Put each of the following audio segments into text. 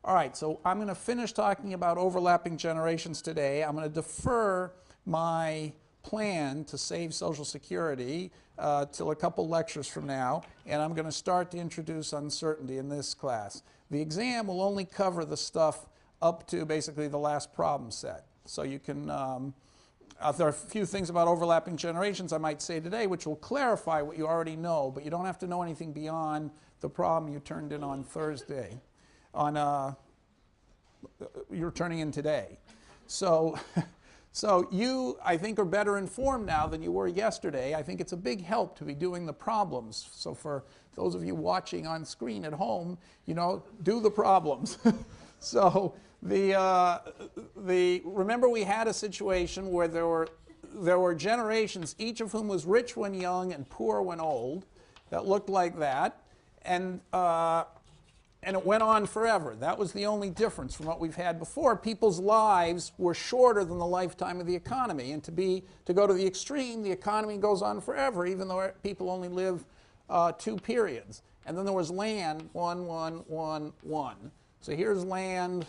All right, so I'm going to finish talking about overlapping generations today. I'm going to defer my plan to save Social Security till a couple lectures from now, and I'm going to start to introduce uncertainty in this class. The exam will only cover the stuff up to basically the last problem set. So you can, there are a few things about overlapping generations I might say today which will clarify what you already know, but you don't have to know anything beyond the problem you turned in on Thursday. You're turning in today. So you, I think, are better informed now than you were yesterday. I think it's a big help to be doing the problems. So for those of you watching on screen at home, you know, do the problems. So remember we had a situation where there were generations, each of whom was rich when young and poor when old, that looked like that. And it went on forever. That was the only difference from what we've had before. People's lives were shorter than the lifetime of the economy. And to go to the extreme, the economy goes on forever, even though people only live 2 periods. And then there was land, 1, 1, 1, 1. So here's land,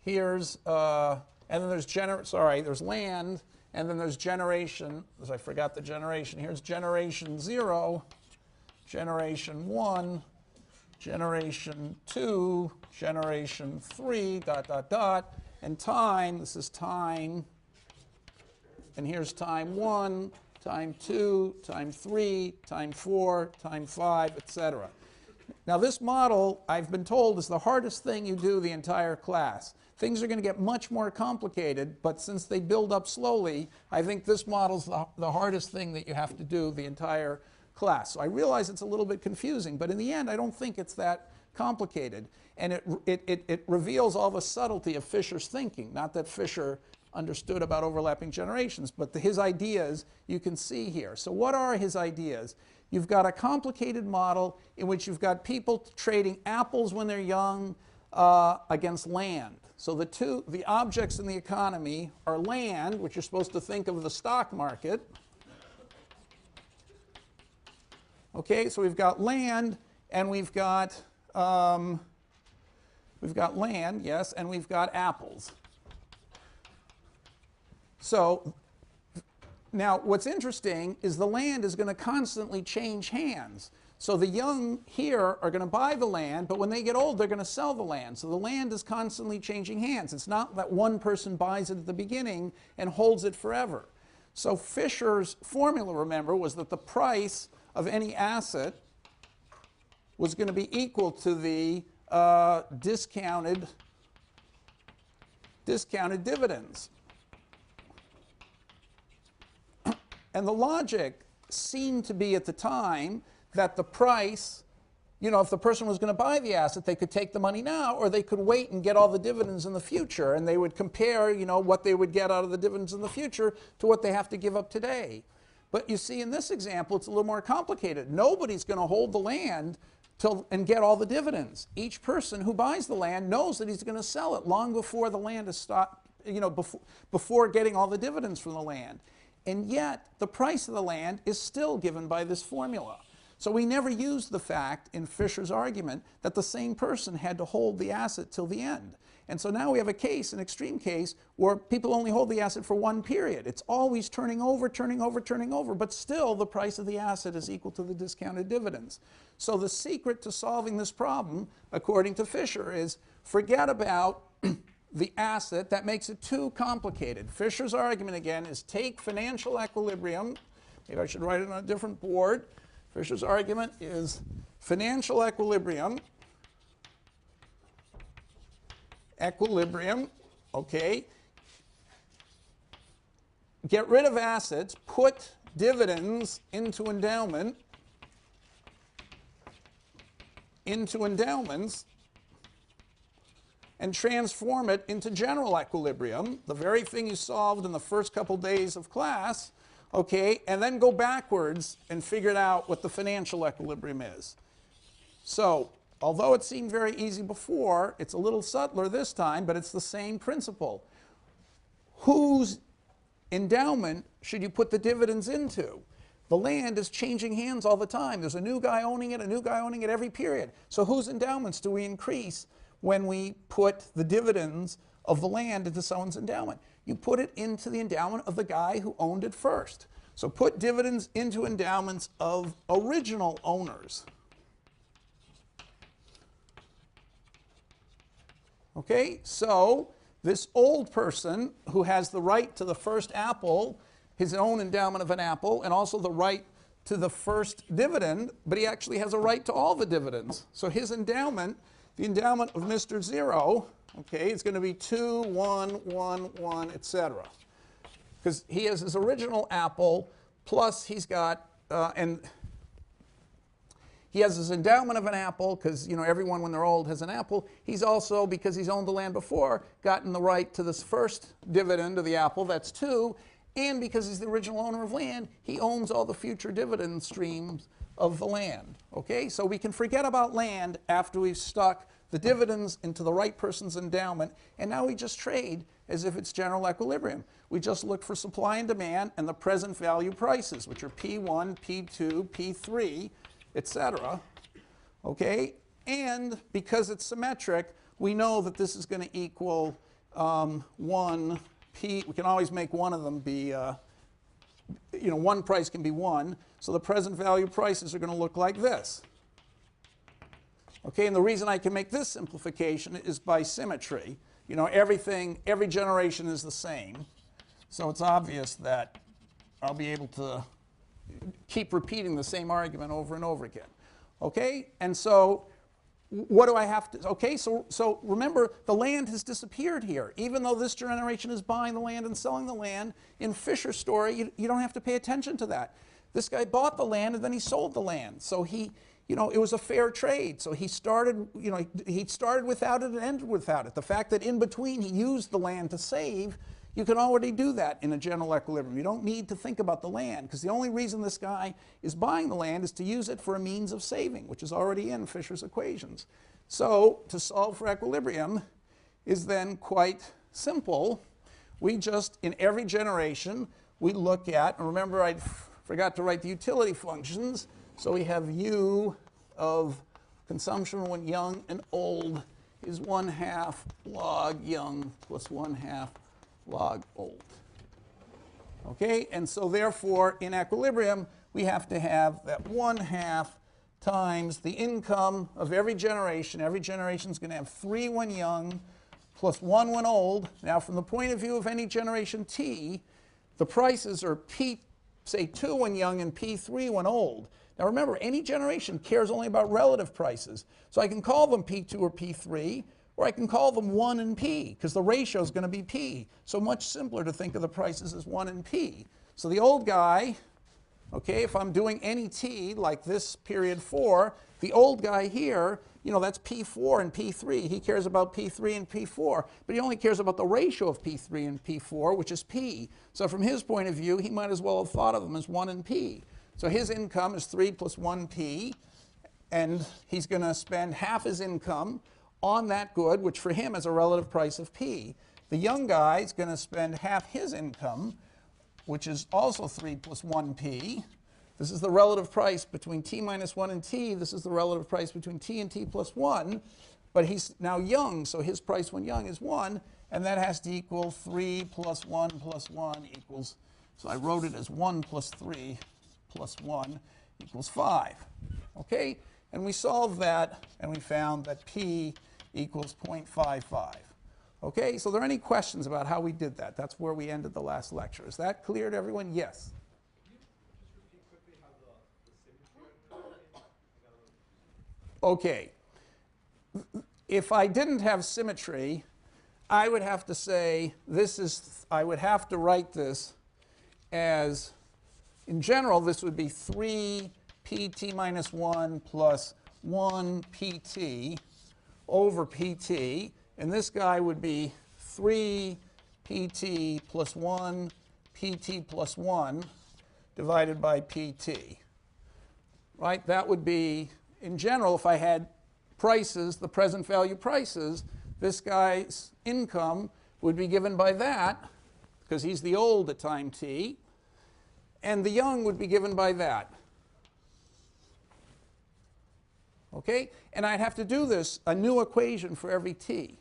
here's, and then there's there's land, and then there's generation, as I forgot the generation. Here's generation 0, generation 1, generation 2, generation 3, ... And time, this is time, and here's time 1, time 2, time 3, time 4, time 5, etc. Now this model, I've been told, is the hardest thing you do the entire class. Things are going to get much more complicated, but since they build up slowly, I think this model's the hardest thing that you have to do the entire class. So I realize it's a little bit confusing, but in the end, I don't think it's that complicated. And it reveals all the subtlety of Fisher's thinking. Not that Fisher understood about overlapping generations, but his ideas you can see here. So what are his ideas? You've got a complicated model in which you've got people trading apples when they're young against land. So the objects in the economy are land, which you're supposed to think of the stock market. Okay, so we've got land, and we've got land, yes, and we've got apples. So now what's interesting is the land is going to constantly change hands. So the young here are going to buy the land, but when they get old, they're going to sell the land. So the land is constantly changing hands. It's not that one person buys it at the beginning and holds it forever. So Fisher's formula, remember, was that the price of any asset was going to be equal to the discounted dividends. And the logic seemed to be at the time that the price, you know, if the person was going to buy the asset, they could take the money now, or they could wait and get all the dividends in the future. And they would compare, you know, what they would get out of the dividends in the future to what they have to give up today. But you see, in this example, it's a little more complicated. Nobody's going to hold the land and get all the dividends. Each person who buys the land knows that he's going to sell it long before the land is stopped, you know, before getting all the dividends from the land. And yet, the price of the land is still given by this formula. So we never used the fact in Fisher's argument that the same person had to hold the asset till the end. And so now we have a case, an extreme case, where people only hold the asset for 1 period. It's always turning over, turning over, turning over, but still the price of the asset is equal to the discounted dividends. So the secret to solving this problem, according to Fisher, is forget about the asset. That makes it too complicated. Fisher's argument, again, is take financial equilibrium. Maybe I should write it on a different board. Fisher's argument is financial equilibrium, okay. Get rid of assets, put dividends into endowments, and transform it into general equilibrium, the very thing you solved in the first couple days of class, okay, and then go backwards and figure out what the financial equilibrium is. So, although it seemed very easy before, it's a little subtler this time, but it's the same principle. Whose endowment should you put the dividends into? The land is changing hands all the time. There's a new guy owning it every period. So whose endowments do we increase when we put the dividends of the land into someone's endowment. You put it into the endowment of the guy who owned it first. So put dividends into endowments of original owners. Okay, so this old person who has the right to the first apple, his own endowment of an apple, and also the right to the first dividend, but he actually has a right to all the dividends. So his endowment, the endowment of Mr. Zero, okay, is going to be 2, 1, 1, 1, etc. Because he has his original apple, plus he's got, and he has his endowment of an apple, because everyone when they're old has an apple. He's also, because he's owned the land before, gotten the right to this first dividend of the apple, that's 2, and because he's the original owner of land, he owns all the future dividend streams of the land. Okay, so we can forget about land after we've stuck the dividends into the right person's endowment, and now we just trade as if it's general equilibrium. We just look for supply and demand and the present value prices, which are P1, P2, P3, etc. Okay, and because it's symmetric, we know that this is going to equal 1 P. We can always make one of them be, one price can be 1. So the present value prices are going to look like this. Okay, and the reason I can make this simplification is by symmetry. Every generation is the same. So it's obvious that I'll be able to keep repeating the same argument over and over again. Okay, and so what do I have to, okay, so remember the land has disappeared here. Even though this generation is buying the land and selling the land, in Fisher's story, you don't have to pay attention to that. This guy bought the land and then he sold the land. So he, it was a fair trade. So he started, he started without it and ended without it. The fact that in between he used the land to save, you can already do that in a general equilibrium. You don't need to think about the land, because the only reason this guy is buying the land is to use it for a means of saving, which is already in Fisher's equations. So to solve for equilibrium is then quite simple. We just, in every generation, we look at, and remember I forgot to write the utility functions, so we have U of consumption when young and old is 1/2 log young plus 1/2 log old. Okay, and so therefore in equilibrium we have to have that 1/2 times the income of every generation. Every generation is going to have 3 when young plus 1 when old. Now from the point of view of any generation T, the prices are P, say 2 when young and P3 when old. Now remember, any generation cares only about relative prices. So I can call them P2 or P3, or I can call them 1 and P, because the ratio is going to be P. So much simpler to think of the prices as 1 and P. So the old guy, okay, if I'm doing any T, like this period 4, the old guy here, that's P4 and P3. He cares about P3 and P4, but he only cares about the ratio of P3 and P4, which is P. So from his point of view, he might as well have thought of them as 1 and P. So his income is 3 plus 1P, and he's going to spend half his income on that good, which for him is a relative price of P. The young guy is going to spend half his income, which is also 3 plus 1P. This is the relative price between T minus 1 and T. This is the relative price between T and T plus 1. But he's now young, so his price when young is 1, and that has to equal 3 plus 1 plus 1 equals, so I wrote it as 1 plus 3 plus 1 equals 5. Okay? And we solved that, and we found that P equals 0.55. Okay, so are there any questions about how we did that? That's where we ended the last lecture. Is that clear to everyone? Yes? Can you just repeat quickly how the symmetry? Okay. If I didn't have symmetry, I would have to say this is, I would have to write this as, in general, this would be 3 pt minus 1 plus 1 pt over pt, and this guy would be 3 pt plus 1 pt plus 1 divided by pt. Right? That would be, in general, if I had prices, the present value prices, this guy's income would be given by that, because he's the old at time t, and the young would be given by that. Okay? And I'd have to do this, a new equation for every t.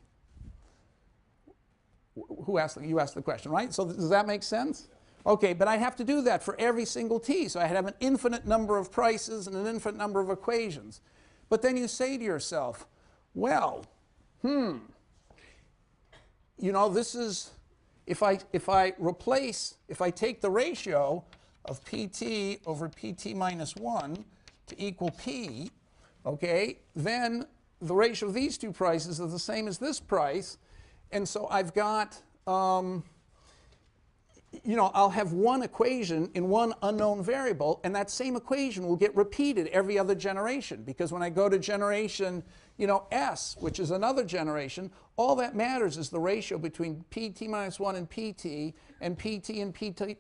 Who asked you asked the question, right? So does that make sense? Okay, but I have to do that for every single t. So I have an infinite number of prices and an infinite number of equations. But then you say to yourself, well, you know, this is, if I take the ratio of pt over pt minus 1 to equal p, okay, then the ratio of these two prices is the same as this price. And so I've got, you know, I'll have one equation in one unknown variable, and that same equation will get repeated every other generation. Because when I go to generation, you know, s, which is another generation, all that matters is the ratio between pt minus 1 and pt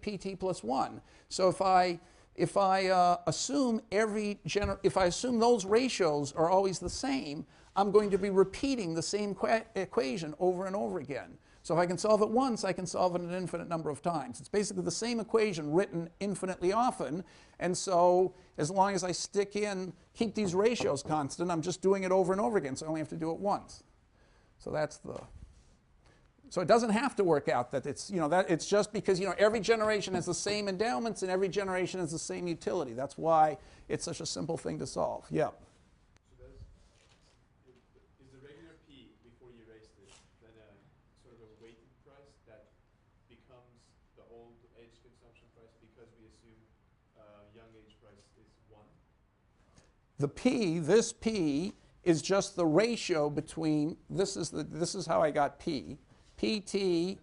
pt plus 1. So if I assume those ratios are always the same, I'm going to be repeating the same equation over and over again. So if I can solve it once, I can solve it an infinite number of times. It's basically the same equation written infinitely often. And so as long as I keep these ratios constant, I'm just doing it over and over again. So I only have to do it once. So so it doesn't have to work out that it's, you know, that it's just because, you know, every generation has the same endowments and every generation has the same utility. That's why it's such a simple thing to solve. Yeah. Is the regular P before you erase this then sort of a weighted price that becomes the old age consumption price because we assume young age price is 1? The P, this P, is just the ratio between, this is how I got P. PT,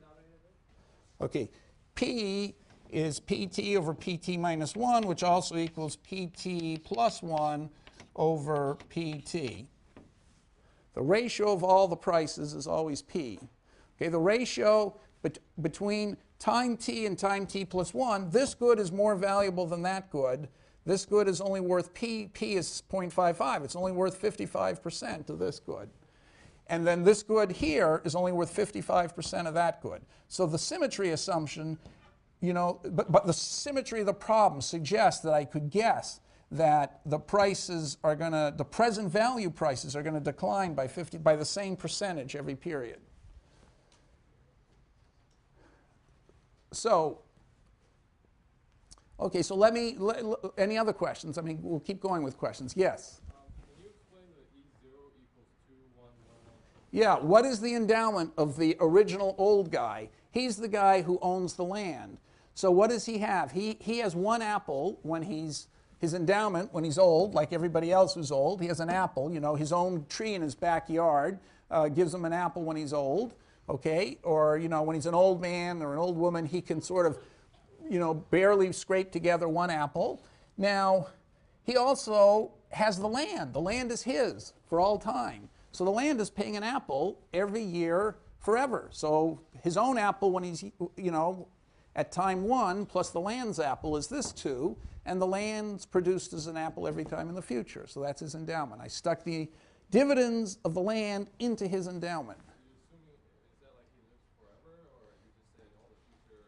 okay, P is PT over PT minus 1, which also equals PT plus 1 over PT. The ratio of all the prices is always P. Okay, the ratio between time t and time t plus 1, this good is more valuable than that good. This good is only worth P is 0.55. It's only worth 55% of this good. And then this good here is only worth 55% of that good. So the symmetry assumption, you know, but the symmetry of the problem suggests that I could guess that the prices are going to, the present value prices are going to decline by the same percentage every period. So, okay, so any other questions? I mean, we'll keep going with questions. Yes? Yeah, what is the endowment of the original old guy? He's the guy who owns the land. So what does he have? He has one apple when his endowment when he's old, like everybody else who's old. He has an apple, you know, his own tree in his backyard gives him an apple when he's old, okay? Or, you know, when he's an old man or an old woman, he can sort of, you know, barely scrape together one apple. Now, he also has the land. The land is his for all time. So the land is paying an apple every year forever. So his own apple when he's, you know, at time 1 plus the land's apple is this 2, and the land's produced as an apple every time in the future. So that's his endowment. I stuck the dividends of the land into his endowment. Are you assuming, is that like he lives forever, or are you just saying all the future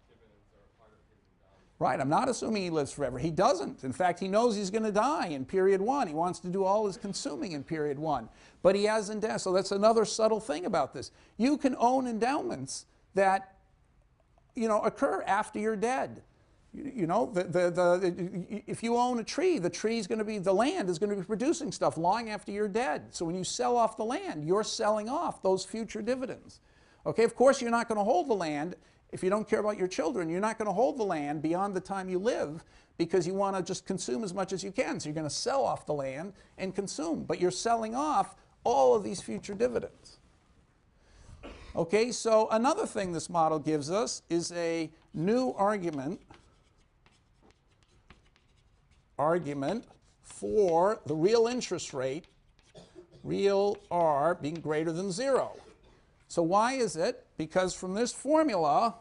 dividends are part of his endowment? Right, I'm not assuming he lives forever. He doesn't. In fact, he knows he's going to die in period 1. He wants to do all his consuming in period 1. But he has endowments. So that's another subtle thing about this. You can own endowments that, you know, occur after you're dead. You know, if you own a tree, the land is going to be producing stuff long after you're dead. So when you sell off the land, you're selling off those future dividends. Okay, of course, you're not going to hold the land. If you don't care about your children, you're not going to hold the land beyond the time you live because you want to just consume as much as you can. So you're going to sell off the land and consume. But you're selling off all of these future dividends. Okay, so another thing this model gives us is a new argument for the real interest rate, real R being greater than 0. So why is it? Because from this formula,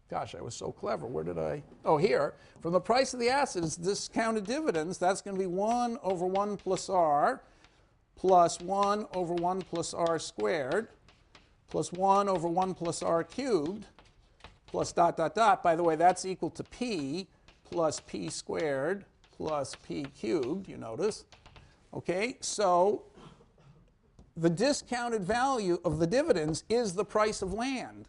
gosh, I was so clever. Where did I? Oh, here. From the price of the asset is discounted dividends. That's going to be 1 over 1 plus R plus 1 over 1 plus R squared plus 1 over 1 plus R cubed plus dot, dot, dot. By the way, that's equal to P plus p squared plus p cubed, you notice. Okay, so the discounted value of the dividends is the price of land.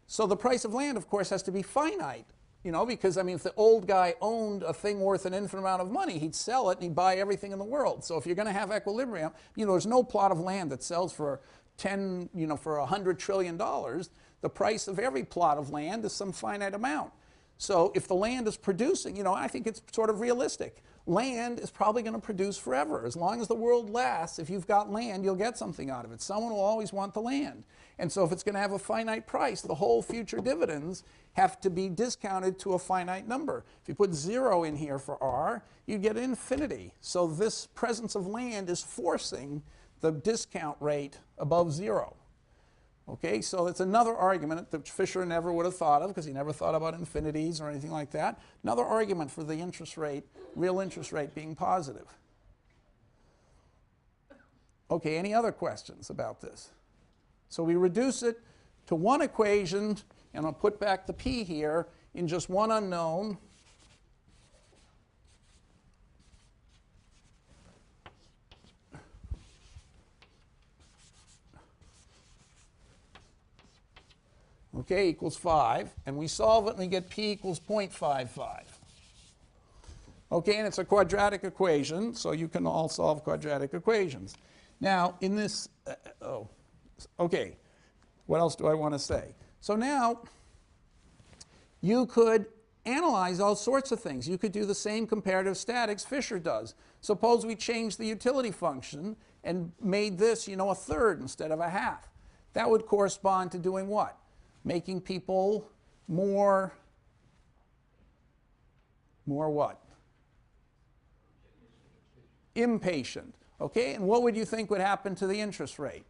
So the price of land, of course, has to be finite, you know, because, I mean, if the old guy owned a thing worth an infinite amount of money, he'd sell it and he'd buy everything in the world. So if you're going to have equilibrium, you know, there's no plot of land that sells for for $100 trillion. The price of every plot of land is some finite amount. So if the land is producing, you know, I think it's sort of realistic. Land is probably going to produce forever. As long as the world lasts, if you've got land, you'll get something out of it. Someone will always want the land. And so if it's going to have a finite price, the whole future dividends have to be discounted to a finite number. If you put 0 in here for R, you get infinity. So this presence of land is forcing the discount rate above 0. Okay, so it's another argument that Fisher never would have thought of, because he never thought about infinities or anything like that. Another argument for the interest rate, real interest rate, being positive. Okay, any other questions about this? So we reduce it to one equation, and I'll put back the p here in just one unknown. Okay, equals 5, and we solve it and we get p equals 0.55. Okay, and it's a quadratic equation, so you can all solve quadratic equations. Now, in this, okay, what else do I want to say? So now, you could analyze all sorts of things. You could do the same comparative statics Fisher does. Suppose we changed the utility function and made this, you know, a third instead of a half. That would correspond to doing what? Making people more what? Impatient. Okay, and what would you think would happen to the interest rate?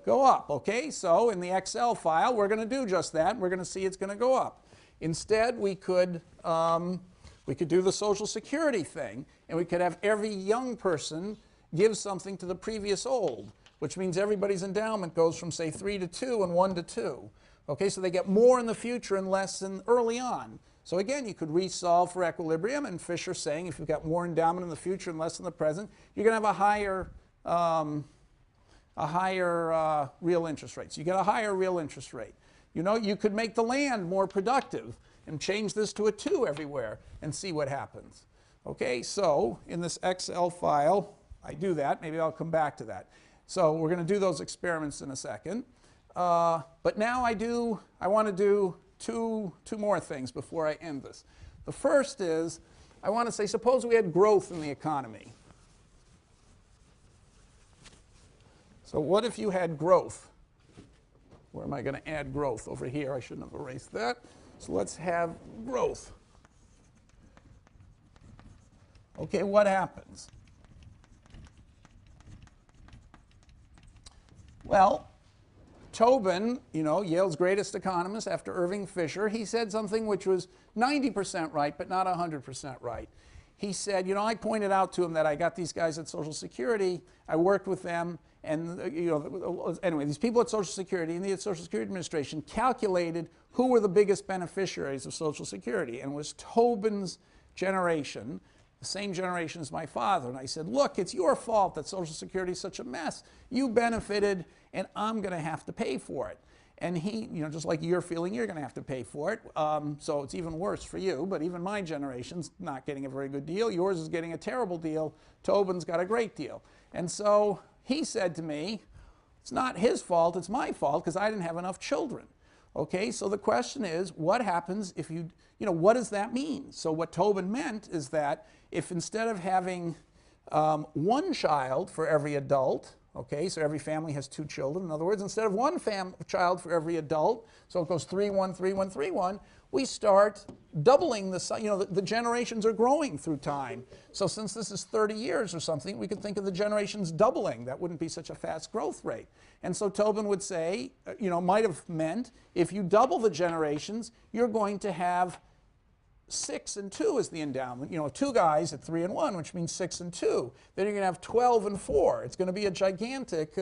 Go up. Okay, so in the Excel file, we're going to do just that. We're going to see it's going to go up. Instead, we could do the Social Security thing, and we could have every young person give something to the previous old, which means everybody's endowment goes from, say, 3 to 2 and 1 to 2. Okay, so they get more in the future and less in early on. So again, you could resolve for equilibrium, and Fisher's saying if you've got more endowment in the future and less in the present, you're going to have a higher real interest rate. So you get a higher real interest rate. You know, you could make the land more productive and change this to a 2 everywhere and see what happens. Okay, so in this Excel file, I do that. Maybe I'll come back to that. So we're going to do those experiments in a second. But now I want to do two more things before I end this. The first is, I want to say, suppose we had growth in the economy. So what if you had growth? Where am I going to add growth? Over here. I shouldn't have erased that. So let's have growth. Okay, what happens? Well, Tobin, you know, Yale's greatest economist after Irving Fisher, he said something which was 90% right, but not 100% right. He said, you know, I pointed out to him that I got these guys at Social Security, I worked with them, and, you know, anyway, these people at Social Security and the Social Security Administration calculated who were the biggest beneficiaries of Social Security, and it was Tobin's generation, the same generation as my father. And I said, look, it's your fault that Social Security is such a mess. You benefited, and I'm going to have to pay for it. And he, you know, just like you're feeling you're going to have to pay for it, so it's even worse for you. But even my generation's not getting a very good deal. Yours is getting a terrible deal. Tobin's got a great deal. And so he said to me, it's not his fault, it's my fault, because I didn't have enough children. Okay, so the question is, what happens if you know, what does that mean? So what Tobin meant is that if instead of having one child for every adult, okay, so every family has 2 children. In other words, instead of one child for every adult, so it goes 3, 1, 3, 1, 3, 1, we start doubling the, you know, the generations are growing through time. So since this is 30 years or something, we could think of the generations doubling. That wouldn't be such a fast growth rate. And so Tobin would say, you know, might have meant if you double the generations, you're going to have 6 and 2 is the endowment. You know, 2 guys at 3 and 1, which means 6 and 2. Then you're going to have 12 and 4. It's going to be a gigantic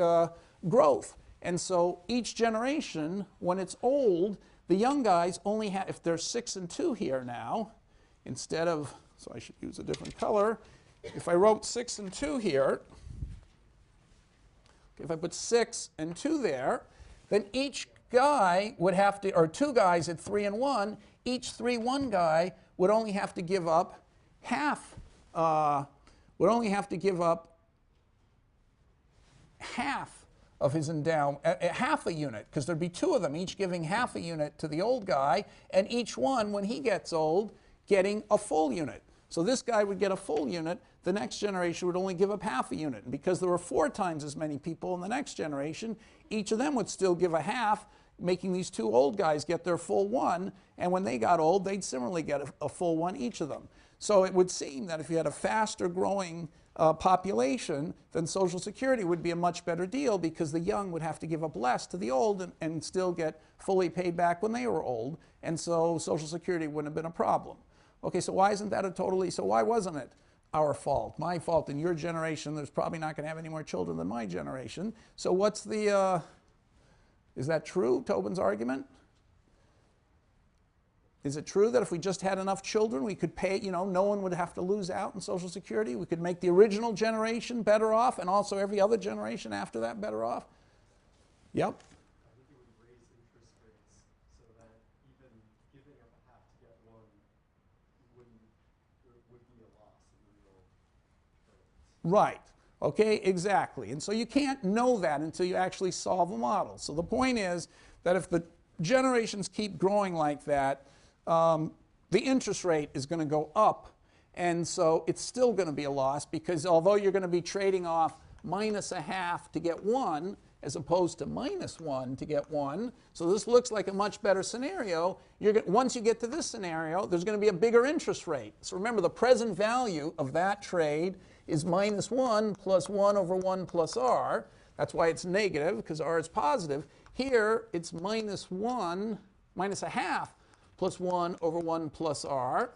growth. And so each generation, when it's old, the young guys only have, if there's 6 and 2 here now, instead of, so I should use a different color. If I wrote 6 and 2 here, if I put 6 and 2 there, then each guy would have to, or 2 guys at 3 and 1, each 3-1 guy would only have to give up half, half of his endowment, half a unit, because there'd be 2 of them, each giving half a unit to the old guy, and each one, when he gets old, getting a full unit. So this guy would get a full unit, the next generation would only give up half a unit. And because there were 4 times as many people in the next generation, each of them would still give a half, making these 2 old guys get their full 1, and when they got old, they'd similarly get a full 1 each of them. So it would seem that if you had a faster growing population, then Social Security would be a much better deal, because the young would have to give up less to the old and still get fully paid back when they were old, and so Social Security wouldn't have been a problem. Okay, so why isn't that so why wasn't it our fault, my fault? In your generation, there's probably not going to have any more children than my generation. So what's the, is that true, Tobin's argument? Is it true that if we just had enough children, we could pay, no one would have to lose out in Social Security? We could make the original generation better off, and also every other generation after that better off? Yep. I think it would raise interest rates so that even giving up a half to get one would be a loss in the real terms. Right. Okay, exactly. And so you can't know that until you actually solve a model. So the point is that if the generations keep growing like that, the interest rate is going to go up, and so it's still going to be a loss, because although you're going to be trading off minus a half to get 1 as opposed to minus 1 to get 1, so this looks like a much better scenario. Once you get to this scenario, there's going to be a bigger interest rate. So remember, the present value of that trade is minus 1 plus 1 over 1 plus r. That's why it's negative, because r is positive. Here it's minus a half plus 1 over 1 plus r.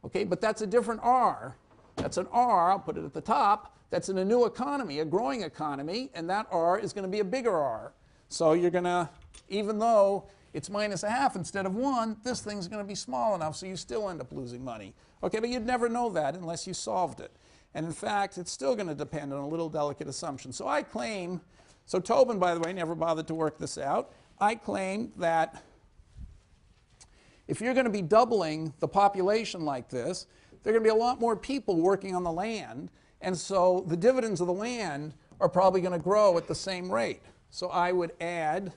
Okay, but that's a different r. That's an r, I'll put it at the top. That's in a new economy, a growing economy, and that r is going to be a bigger r. So you're going to, even though it's minus a half instead of 1, this thing's going to be small enough, so you still end up losing money. Okay, but you'd never know that unless you solved it. And in fact, it's still going to depend on a little delicate assumption. So I claim, so Tobin, by the way, never bothered to work this out. I claim that if you're going to be doubling the population like this, there are going to be a lot more people working on the land, and so the dividends of the land are probably going to grow at the same rate. So I would add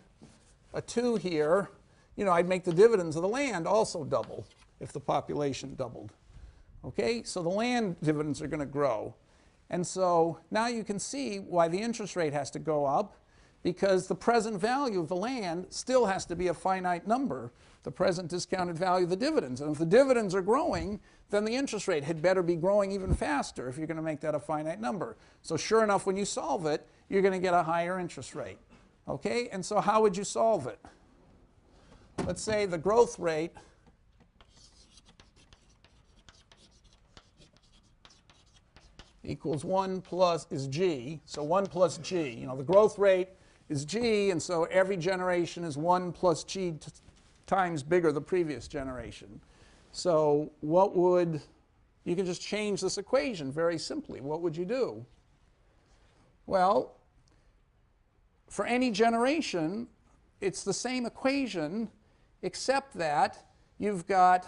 a 2 here. I'd make the dividends of the land also double if the population doubled. Okay, so the land dividends are going to grow. And so now you can see why the interest rate has to go up, because the present value of the land still has to be a finite number, the present discounted value of the dividends. And if the dividends are growing, then the interest rate had better be growing even faster if you're going to make that a finite number. So sure enough, when you solve it, you're going to get a higher interest rate. Okay, and so how would you solve it? Let's say the growth rate equals 1 plus is g, so 1 plus g. The growth rate is g, and so every generation is 1 plus g times bigger the previous generation. So you can just change this equation very simply. What would you do? Well, for any generation, it's the same equation, except that you've got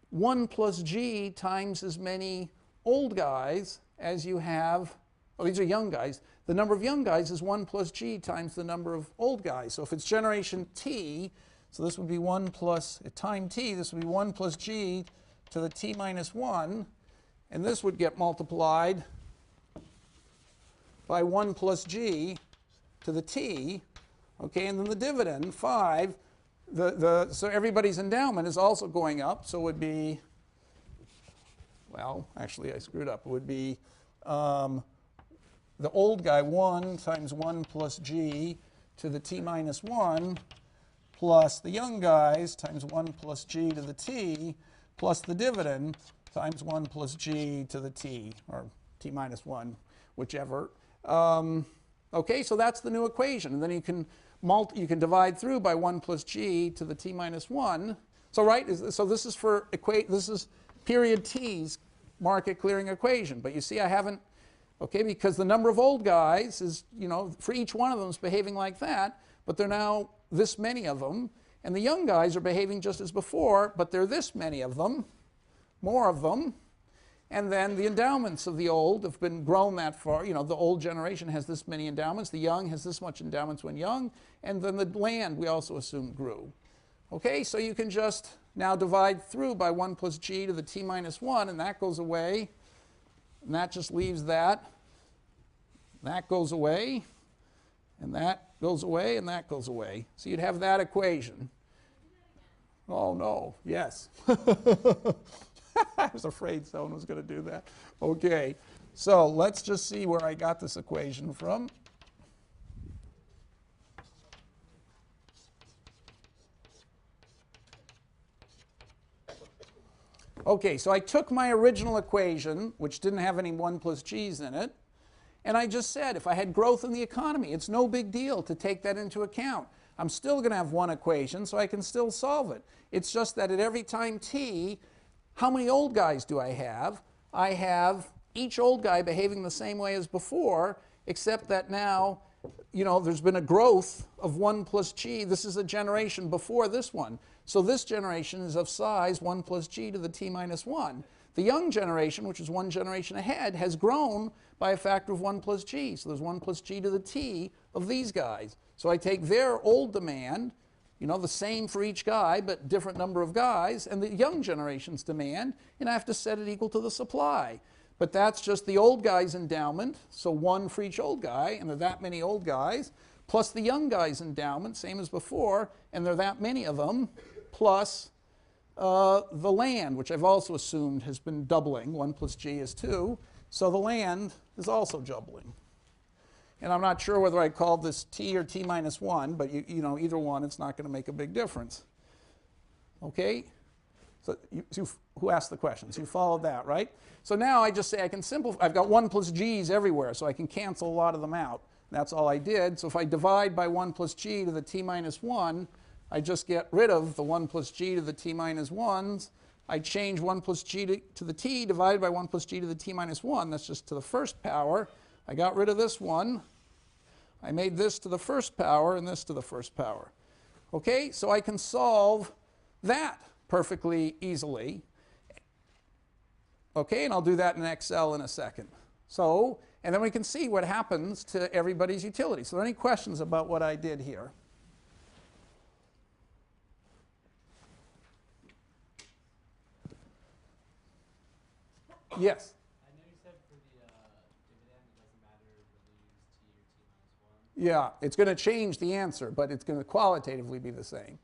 1 plus g times as many old guys as you have, these are young guys. The number of young guys is 1 plus g times the number of old guys. So if it's generation t, so this would be 1 plus, at time t, this would be 1 plus g to the t minus 1, and this would get multiplied by 1 plus g to the t, okay, and then the dividend, 5, so everybody's endowment is also going up, so it would be, well, actually I screwed up, it would be the old guy 1 times 1 plus g to the t minus 1 plus the young guys times 1 plus g to the t plus the dividend times 1 plus g to the t, or t minus 1, whichever. Okay, so that's the new equation. And then you can you can divide through by 1 plus g to the t minus 1. So right, so this is for this is period t's market clearing equation. But you see I haven't, okay, because the number of old guys is, for each one of them is behaving like that, but they're now this many of them. And the young guys are behaving just as before, but there are this many of them, more of them. And then the endowments of the old have been grown that far. The old generation has this many endowments. The young has this much endowments when young. And then the land, we also assume, grew. Okay, so you can just now divide through by 1 plus g to the t minus 1, and that goes away. And that just leaves that. That goes away. And that goes away, and that goes away. So you'd have that equation. Oh, no. Yes. I was afraid someone was going to do that. Okay. So let's just see where I got this equation from. Okay, so I took my original equation, which didn't have any 1 plus g's in it, and I just said if I had growth in the economy, it's no big deal to take that into account. I'm still going to have one equation, so I can still solve it. It's just that at every time t, how many old guys do I have? I have each old guy behaving the same way as before, except that now, there's been a growth of 1 plus g. This is a generation before this one. So this generation is of size 1 plus g to the t minus 1. The young generation, which is one generation ahead, has grown by a factor of 1 plus g. So there's 1 plus g to the t of these guys. So I take their old demand, the same for each guy, but different number of guys, and the young generation's demand, and I have to set it equal to the supply. But that's just the old guy's endowment, so 1 for each old guy, and there are that many old guys, plus the young guy's endowment, same as before, and there are that many of them, plus the land, which I've also assumed has been doubling. 1 plus g is 2, so the land is also doubling. And I'm not sure whether I called this t or t minus 1, but either one, it's not going to make a big difference. Okay? So who asked the questions? You followed that, right? So now I just say I can simplify. I've got 1 plus g's everywhere, so I can cancel a lot of them out. That's all I did. So if I divide by 1 plus g to the t minus 1, I just get rid of the 1 plus g to the t minus 1s. I change 1 plus g to the t divided by 1 plus g to the t minus 1. That's just to the first power. I got rid of this one. I made this to the first power and this to the first power. Okay, so I can solve that perfectly easily. Okay, and I'll do that in Excel in a second. So, and then we can see what happens to everybody's utility. So, are there any questions about what I did here? Yes? I know you said for the dividend it doesn't matter whether you use t or t minus 1. Yeah, it's going to change the answer, but it's going to qualitatively be the same. Okay.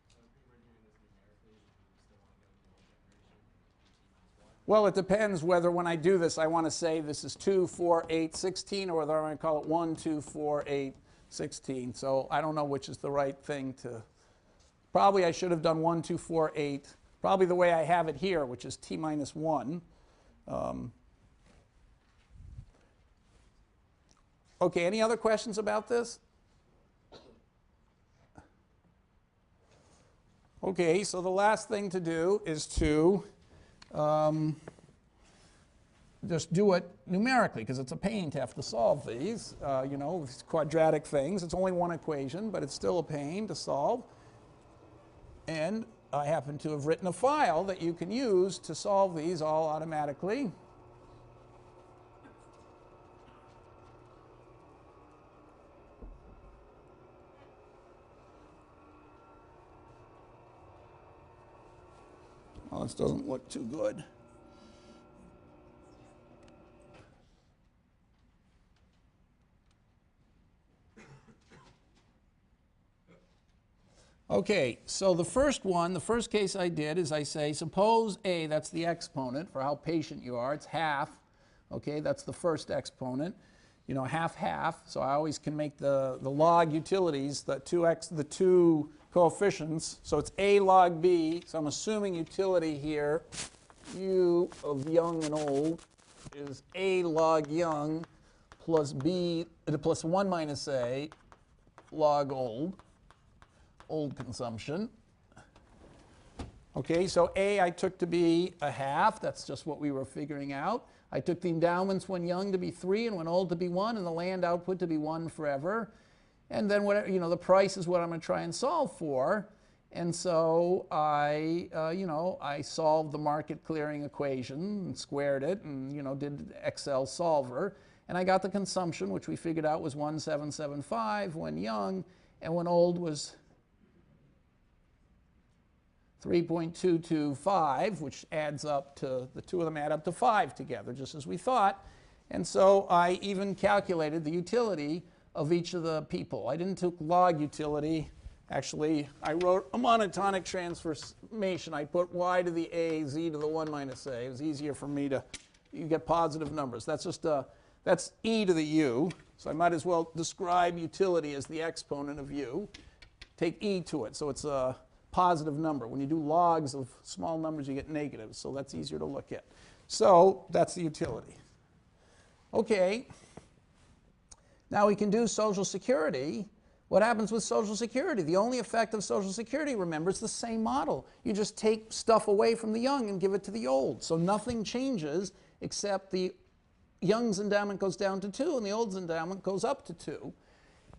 So if we were doing this numerically, would you still want to go to the old generation and do t minus 1? Well, it depends whether when I do this I want to say this is 2, 4, 8, 16, or whether I want to call it 1, 2, 4, 8, 16. So I don't know which is the right thing to. Probably I should have done 1, 2, 4, 8. Probably the way I have it here, which is t minus 1. Okay, any other questions about this? Okay, so the last thing to do is to just do it numerically, because it's a pain to have to solve these. These quadratic things. It's only one equation, but it's still a pain to solve. And I happen to have written a file that you can use to solve these all automatically. Well, this doesn't look too good. Okay, so the first case I did is I say, suppose A, that's the exponent for how patient you are, it's half. Okay, that's the first exponent. Half, half, so I always can make the log utilities, the two coefficients, so it's A log B, so I'm assuming utility here, U of young and old, is A log young plus B, plus 1 minus A log old consumption. Okay, so A I took to be a half. That's just what we were figuring out. I took the endowments when young to be 3 and when old to be 1, and the land output to be 1 forever. And then whatever, the price is what I'm going to try and solve for. And so I solved the market clearing equation and squared it and, did Excel solver. And I got the consumption, which we figured out was 1775 when young, and when old was 3.225, which adds up to, the two of them add up to 5 together, just as we thought. And so I even calculated the utility of each of the people. I didn't take log utility. Actually, I wrote a monotonic transformation. I put y to the a, z to the 1 minus a. It was easier for me to, you get positive numbers. That's just that's e to the u. So I might as well describe utility as the exponent of u. Take e to it, so it's a positive number. When you do logs of small numbers, you get negatives, so that's easier to look at. So that's the utility. Okay. Now we can do Social Security. What happens with Social Security? The only effect of Social Security, remember, it's the same model. You just take stuff away from the young and give it to the old. So nothing changes except the young's endowment goes down to 2 and the old's endowment goes up to 2.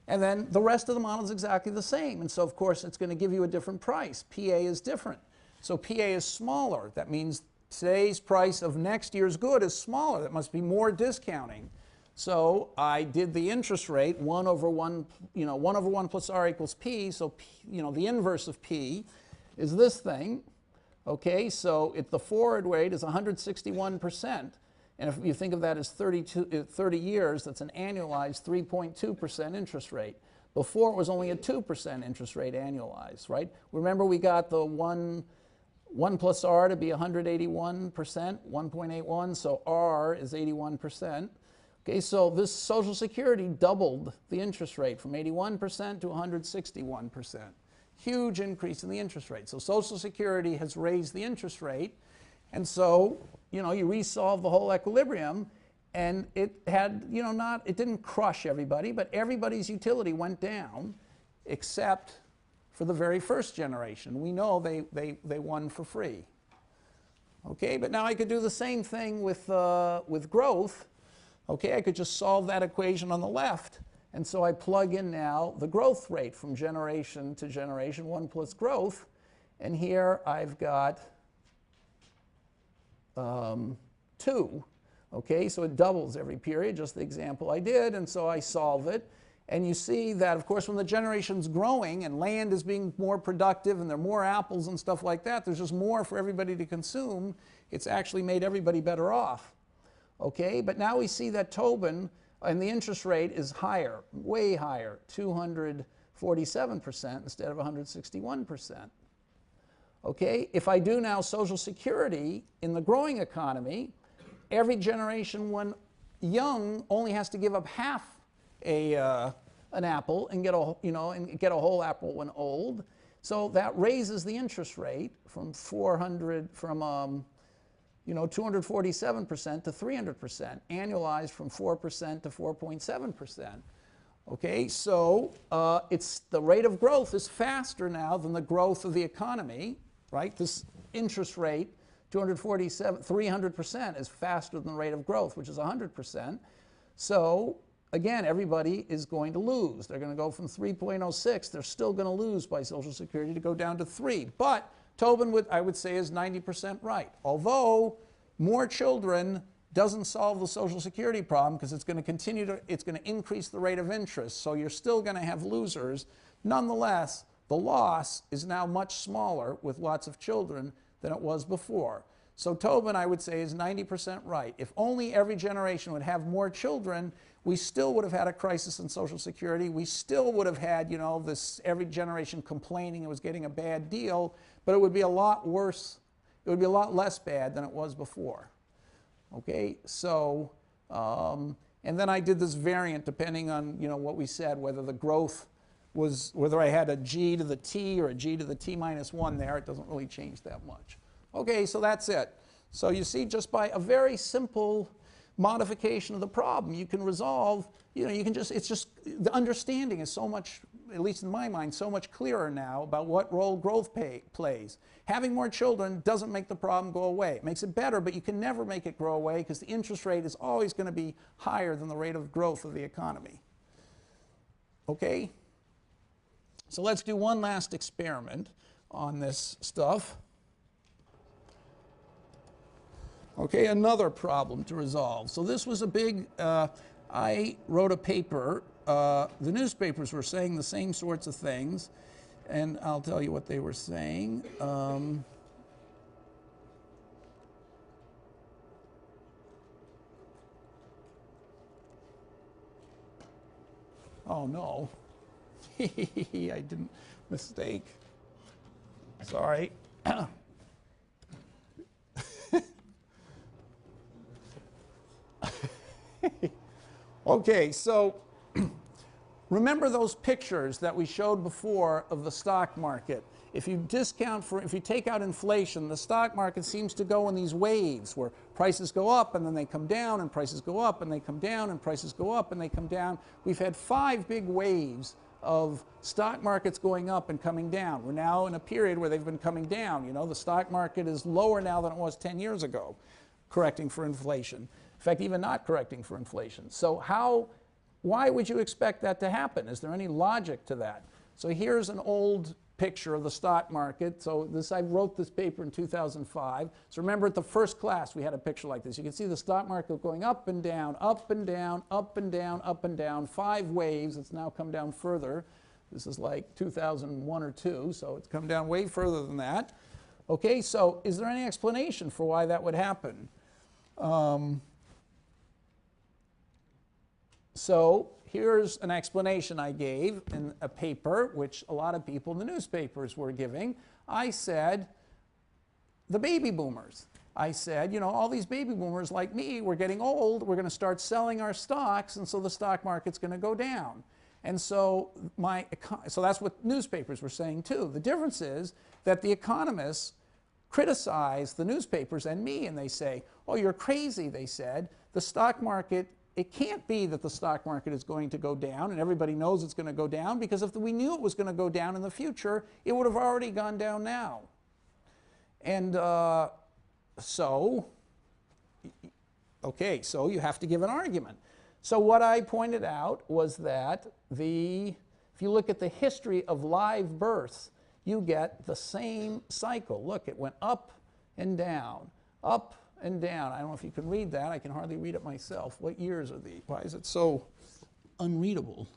And then the rest of the model is exactly the same. And so, of course, it's going to give you a different price. PA is different. So PA is smaller. That means today's price of next year's good is smaller. That must be more discounting. So I did the interest rate, 1 over 1, 1 over 1 plus r equals p. So, p, the inverse of p is this thing. Okay, so the forward rate is 161%. And if you think of that as 30 years, that's an annualized 3.2% interest rate. Before, it was only a 2% interest rate annualized, right? Remember, we got the 1 plus r to be 181%, 1.81, so r is 81%. Okay, so this Social Security doubled the interest rate from 81% to 161%. Huge increase in the interest rate. So Social Security has raised the interest rate, and so you resolve the whole equilibrium, and it had it didn't crush everybody, but everybody's utility went down, except for the very first generation. We know they won for free. Okay, but now I could do the same thing with growth. Okay, I could just solve that equation on the left. And so I plug in now the growth rate from generation to generation, 1 plus growth. And here I've got 2. Okay, so it doubles every period, just the example I did. And so I solve it. And you see that, of course, when the generation's growing and land is being more productive and there are more apples and stuff like that, there's just more for everybody to consume. It's actually made everybody better off. Okay, but now we see that Tobin, and the interest rate is higher, way higher, 247% instead of 161%. Okay, if I do now Social Security in the growing economy, every generation when young only has to give up half an apple and get a whole apple when old. So that raises the interest rate from 247% to 300%, annualized from 4% to 4.7%. Okay, so the rate of growth is faster now than the growth of the economy, right? This interest rate, 300% is faster than the rate of growth, which is 100%. So again, everybody is going to lose. They're going to go from 3.06. They're still going to lose by Social Security to go down to 3. But Tobin, I would say, is 90% right. Although more children doesn't solve the Social Security problem because it's going to increase the rate of interest. So you're still going to have losers. Nonetheless, the loss is now much smaller with lots of children than it was before. So Tobin, I would say, is 90% right. If only every generation would have more children, we still would have had a crisis in Social Security. We still would have had, every generation complaining it was getting a bad deal, but it would be a lot worse. It would be a lot less bad than it was before. Okay, so, and then I did this variant depending on, what we said, whether the growth was, whether I had a g to the t or a g to the t minus 1 there. It doesn't really change that much. Okay, so that's it. So you see, just by a very simple modification of the problem. You can resolve, you know, you can just, it's just, the understanding is so much, at least in my mind, so much clearer now about what role growth plays. Having more children doesn't make the problem go away. It makes it better, but you can never make it grow away because the interest rate is always going to be higher than the rate of growth of the economy. Okay? So let's do one last experiment on this stuff. Okay, another problem to resolve. So this was a big, I wrote a paper. The newspapers were saying the same sorts of things, and I'll tell you what they were saying. Oh no, I didn't mistake. Sorry. Okay, so remember those pictures that we showed before of the stock market. If you discount for, if you take out inflation, the stock market seems to go in these waves where prices go up and then they come down, and prices go up and they come down, and prices go up and they come down. We've had 5 big waves of stock markets going up and coming down. We're now in a period where they've been coming down. You know, the stock market is lower now than it was 10 years ago, correcting for inflation. In fact, even not correcting for inflation. So why would you expect that to happen? Is there any logic to that? So here's an old picture of the stock market. So I wrote this paper in 2005. So remember at the first class we had a picture like this. You can see the stock market going up and down, up and down, up and down, up and down, 5 waves. It's now come down further. This is like 2001 or 2, so it's come down way further than that. Okay, so is there any explanation for why that would happen? So here's an explanation I gave in a paper, which a lot of people in the newspapers were giving. I said, the baby boomers. I said, you know, all these baby boomers like me, we're getting old, we're going to start selling our stocks, and so the stock market's going to go down. And so, so that's what newspapers were saying too. The difference is that the economists criticize the newspapers and me, and they say, oh, you're crazy, they said. The stock market, it can't be that the stock market is going to go down, and everybody knows it's going to go down, because if we knew it was going to go down in the future, it would have already gone down now. And so you have to give an argument. So what I pointed out was that if you look at the history of live births, you get the same cycle. Look, it went up and down, up and down. I don't know if you can read that. I can hardly read it myself. What years are these? Why is it so unreadable?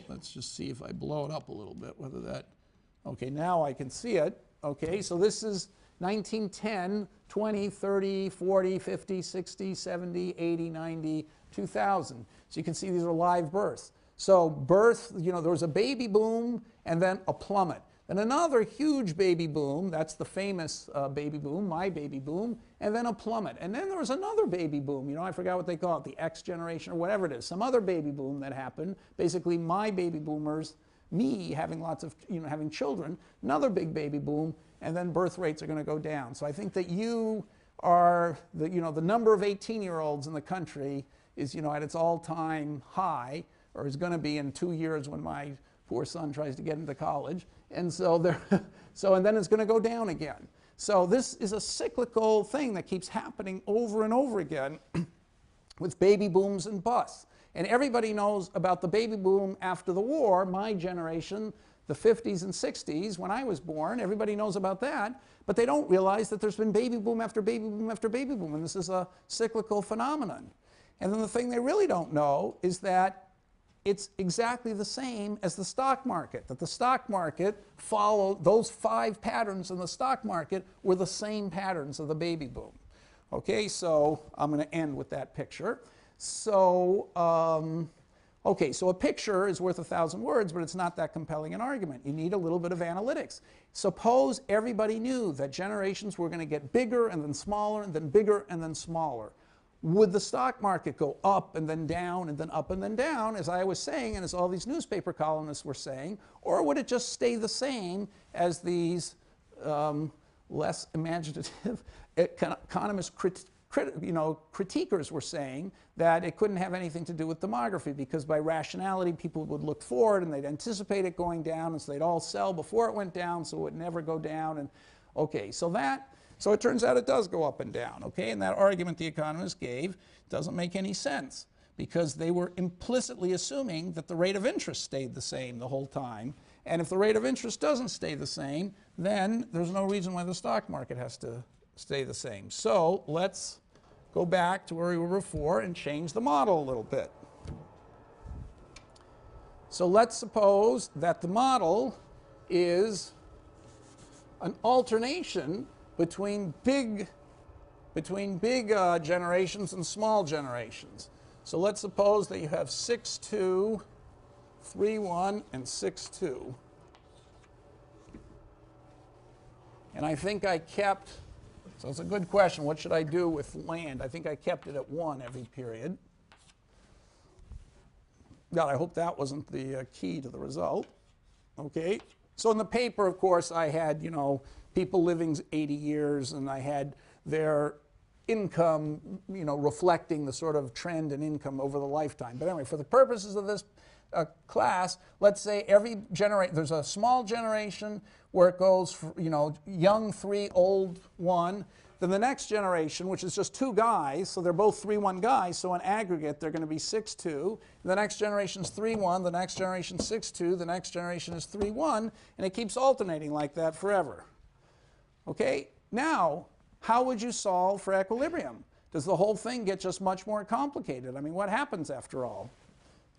Let's just see if I blow it up a little bit, whether that... Okay, now I can see it. Okay, so this is 1910, 20, 30, 40, 50, 60, 70, 80, 90, 2000. So you can see these are live births. So birth, you know, there was a baby boom and then a plummet. Then another huge baby boom, that's the famous baby boom, my baby boom, and then a plummet. And then there was another baby boom, you know, I forgot what they call it, the X generation or whatever it is, some other baby boom that happened, basically my baby boomers, me having lots of, you know, having children, another big baby boom, and then birth rates are going to go down. So I think that you are, the number of 18-year-olds in the country is, you know, at its all-time high, or is going to be in 2 years when my poor son tries to get into college. And so and then it's going to go down again. So this is a cyclical thing that keeps happening over and over again with baby booms and busts. And everybody knows about the baby boom after the war, my generation, the 50s and 60s, when I was born. Everybody knows about that, but they don't realize that there's been baby boom after baby boom after baby boom, and this is a cyclical phenomenon. And then the thing they really don't know is that it's exactly the same as the stock market, that the stock market followed, those 5 patterns in the stock market were the same patterns of the baby boom. Okay, so I'm going to end with that picture. So, okay, so a picture is worth 1,000 words, but it's not that compelling an argument. You need a little bit of analytics. Suppose everybody knew that generations were going to get bigger and then smaller and then bigger and then smaller. Would the stock market go up and then down and then up and then down, as I was saying and as all these newspaper columnists were saying, or would it just stay the same as these less imaginative economists critiquers were saying that it couldn't have anything to do with demography, because by rationality people would look forward and they'd anticipate it going down, and so they'd all sell before it went down so it would never go down. And okay, so it turns out it does go up and down. Okay, and that argument the economists gave doesn't make any sense, because they were implicitly assuming that the rate of interest stayed the same the whole time. And if the rate of interest doesn't stay the same, then there's no reason why the stock market has to stay the same. So let's go back to where we were before and change the model a little bit. So let's suppose that the model is an alternation between big generations and small generations. So let's suppose that you have 6-2, 3-1, and 6-2. And I think I kept, so it's a good question, what should I do with land? I think I kept it at 1 every period. God, I hope that wasn't the key to the result. Okay, so in the paper, of course, I had, people living 80 years, and I had their income, reflecting the sort of trend in income over the lifetime. But anyway, for the purposes of this class, let's say there's a small generation where it goes, young 3, old 1. Then the next generation, which is just 2 guys, so they're both 3-1 guys, so in aggregate they're going to be 6-2. The next generation is 3-1, the next generation 6-2, the next generation is 3-1, and it keeps alternating like that forever. Okay, now, how would you solve for equilibrium? Does the whole thing get just much more complicated? I mean, what happens after all?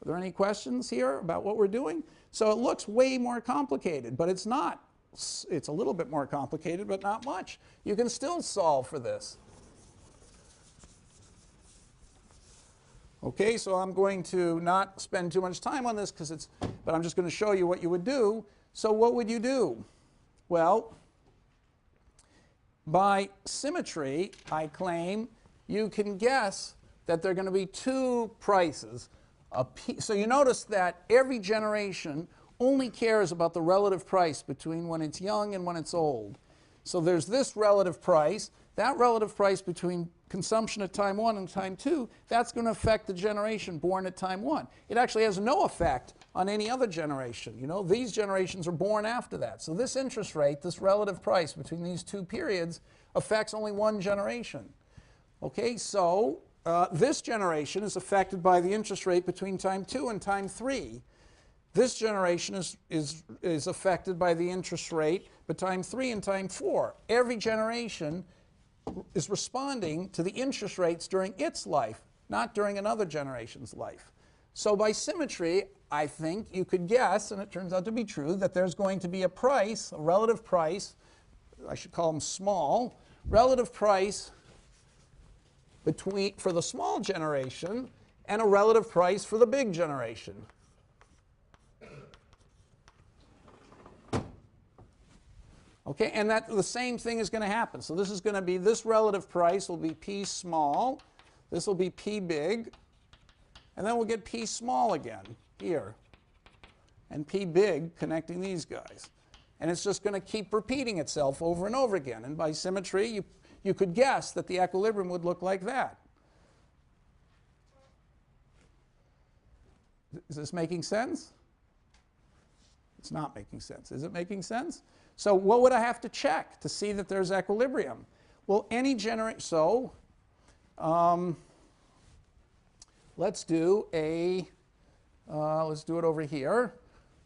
Are there any questions here about what we're doing? So it looks way more complicated, but it's not. It's a little bit more complicated, but not much. You can still solve for this. Okay, so I'm going to not spend too much time on this, but I'm just going to show you what you would do. So what would you do? Well, by symmetry, I claim you can guess that there are going to be 2 prices. So you notice that every generation only cares about the relative price between when it's young and when it's old. So there's this relative price. That relative price between consumption at time 1 and time 2, that's going to affect the generation born at time 1. It actually has no effect on any other generation. These generations are born after that. So this interest rate, this relative price between these 2 periods, affects only 1 generation. Okay, so this generation is affected by the interest rate between time 2 and time 3. This generation is affected by the interest rate between time 3 and time 4. Every generation is responding to the interest rates during its life, not during another generation's life. So by symmetry, I think you could guess, and it turns out to be true, that there's going to be a price, a relative price, I should call them small, relative price for the small generation and a relative price for the big generation. Okay, and the same thing is going to happen. So this is going to be, this relative price will be P small, this will be P big, and then we'll get P small again here, and P big connecting these guys. And it's just going to keep repeating itself over and over again. And by symmetry, you could guess that the equilibrium would look like that. Is this making sense? It's not making sense. Is it making sense? So what would I have to check to see that there's equilibrium? Well, any generation, so let's do it over here.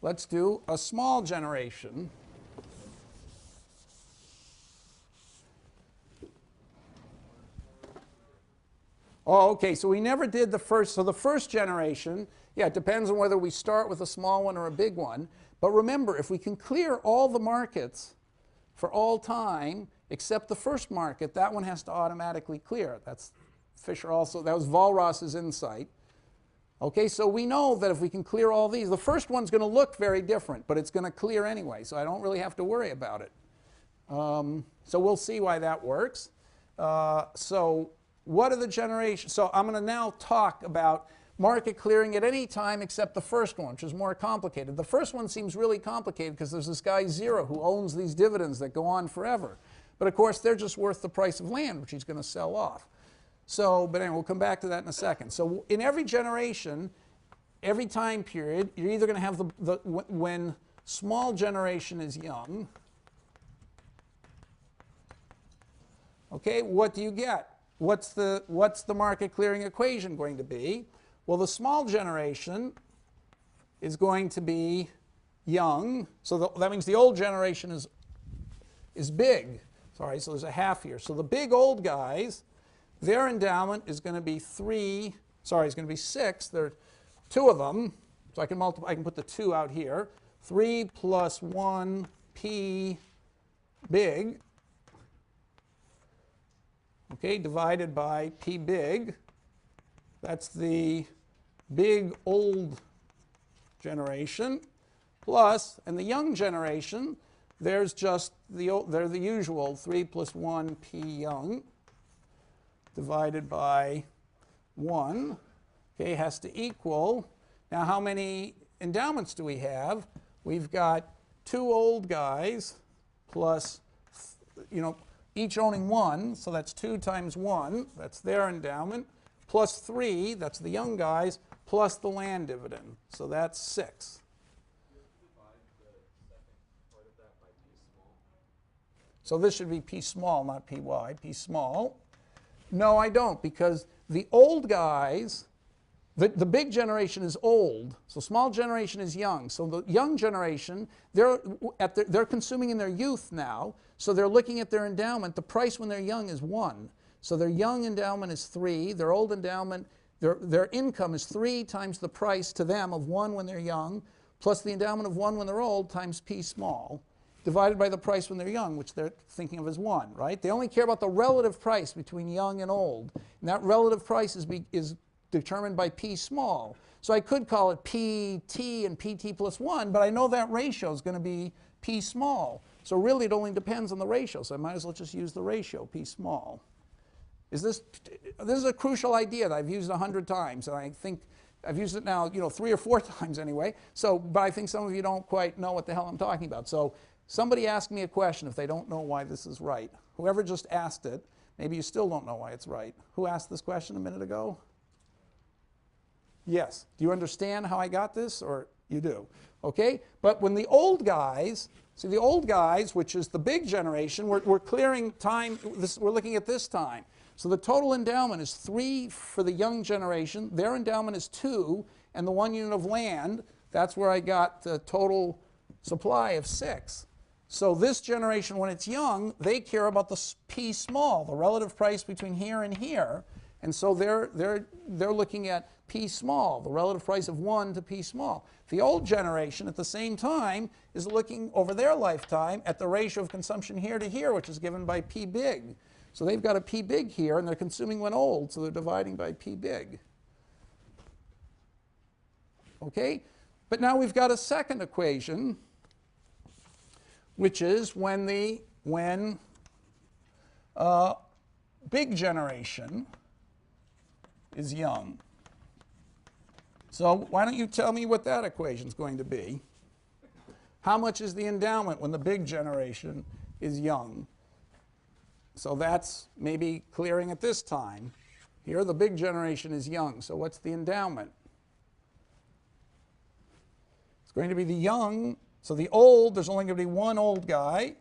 Let's do a small generation. Oh, okay, so we never did the first. So the first generation, yeah, it depends on whether we start with a small one or a big one. But remember, if we can clear all the markets for all time except the first market, that one has to automatically clear. That's Fisher also, that was Walras's insight. Okay, so we know that if we can clear all these, the first one's going to look very different, but it's going to clear anyway, so I don't really have to worry about it. So we'll see why that works. So what are the generations? So I'm going to now talk about market clearing at any time except the first one, which is more complicated. The first one seems really complicated because there's this guy Zero who owns these dividends that go on forever. But of course, they're just worth the price of land, which he's going to sell off. So, but anyway, we'll come back to that in a second. So in every generation, every time period, you're either going to have when small generation is young, okay, what do you get? What's the market clearing equation going to be? Well, the small generation is going to be young, so that means the old generation is big. Sorry, so there's a half here. So the big old guys, their endowment is going to be 3, sorry, it's going to be 6. There are 2 of them, so I can multiply, I can put the 2 out here. 3 plus 1 P big, okay, divided by P big. That's the big old generation, plus, and the young generation, there's just they're the usual 3 plus 1 P young divided by 1, okay, has to equal, now how many endowments do we have? We've got 2 old guys plus, each owning 1, so that's 2 times 1, that's their endowment, plus 3, that's the young guys, plus the land dividend, so that's 6. So this should be P small, not Py, P small. No, I don't, because the old guys, the big generation is old, so small generation is young. So the young generation, they're consuming in their youth now, so they're looking at their endowment. The price when they're young is 1. So their young endowment is 3, their old endowment, their income is 3 times the price to them of 1 when they're young, plus the endowment of 1 when they're old times P small, divided by the price when they're young, which they're thinking of as 1, right? They only care about the relative price between young and old. And that relative price is determined by P small. So I could call it PT and PT plus 1, but I know that ratio is going to be P small. So really it only depends on the ratio, so I might as well just use the ratio, P small. This is a crucial idea that I've used 100 times, and I think I've used it now 3 or 4 times anyway. So, but I think some of you don't quite know what the hell I'm talking about. So somebody ask me a question if they don't know why this is right. Whoever just asked it, maybe you still don't know why it's right. Who asked this question a minute ago? Yes. Do you understand how I got this, or you do? Okay? But when the old guys, see the old guys, which is the big generation, we're clearing time, we're looking at this time. So the total endowment is 3 for the young generation. Their endowment is 2, and the 1 unit of land, that's where I got the total supply of 6. So this generation, when it's young, they care about the P small, the relative price between here and here. And so they're looking at P small, the relative price of 1 to P small. The old generation, at the same time, is looking over their lifetime at the ratio of consumption here to here, which is given by P big. So they've got a P big here, and they're consuming when old, so they're dividing by P big. Okay? But now we've got a second equation, which is when big generation is young. So why don't you tell me what that equation is going to be? How much is the endowment when the big generation is young? So that's maybe clearing at this time. Here the big generation is young, so what's the endowment? It's going to be the young. So the old, there's only going to be 1 old guy.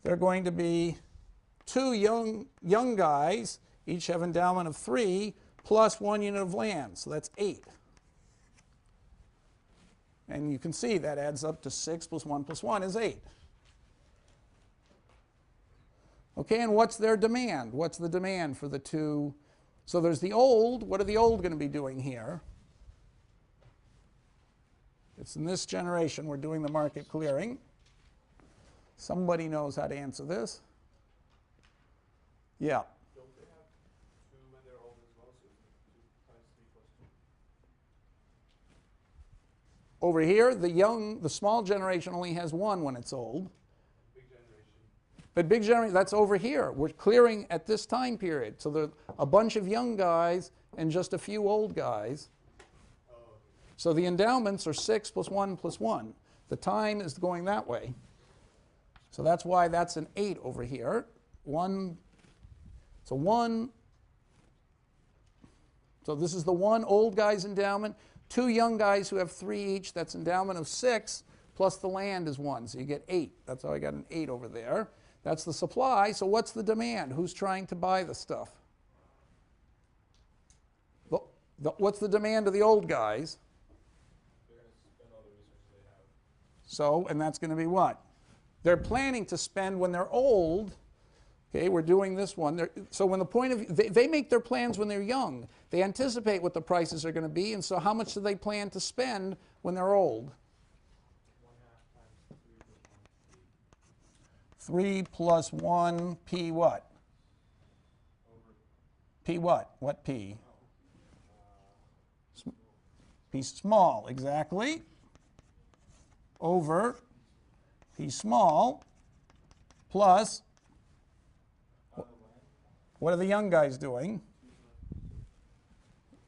There are going to be 2 young guys, each have endowment of 3, plus 1 unit of land, so that's 8. And you can see that adds up to 6 plus 1 plus 1 is 8. Okay, and what's their demand? What's the demand for the 2? So there's the old. What are the old going to be doing here? It's in this generation we're doing the market clearing. Somebody knows how to answer this. Yeah. Don't they have 2 when they're old as well? So 2 times 3 plus 2. Over here, the small generation only has 1 when it's old. Big generation. But big generation, that's over here. We're clearing at this time period. So there's a bunch of young guys and just a few old guys. So the endowments are 6 plus 1 plus 1. The time is going that way. So that's why that's an 8 over here. So 1 So this is the one old guy's endowment, 2 young guys who have 3 each, that's endowment of 6, plus the land is 1, so you get 8. That's how I got an 8 over there. That's the supply, so what's the demand? Who's trying to buy the stuff? What's the demand of the old guys? They're going to spend all the resources they have. So, and that's going to be what? They're planning to spend when they're old. Okay, we're doing this one. So when the point of they make their plans when they're young. They anticipate what the prices are going to be, and so how much do they plan to spend when they're old? 3 plus 1, P what? P what? What P? P small, exactly. Over P small plus, what are the young guys doing?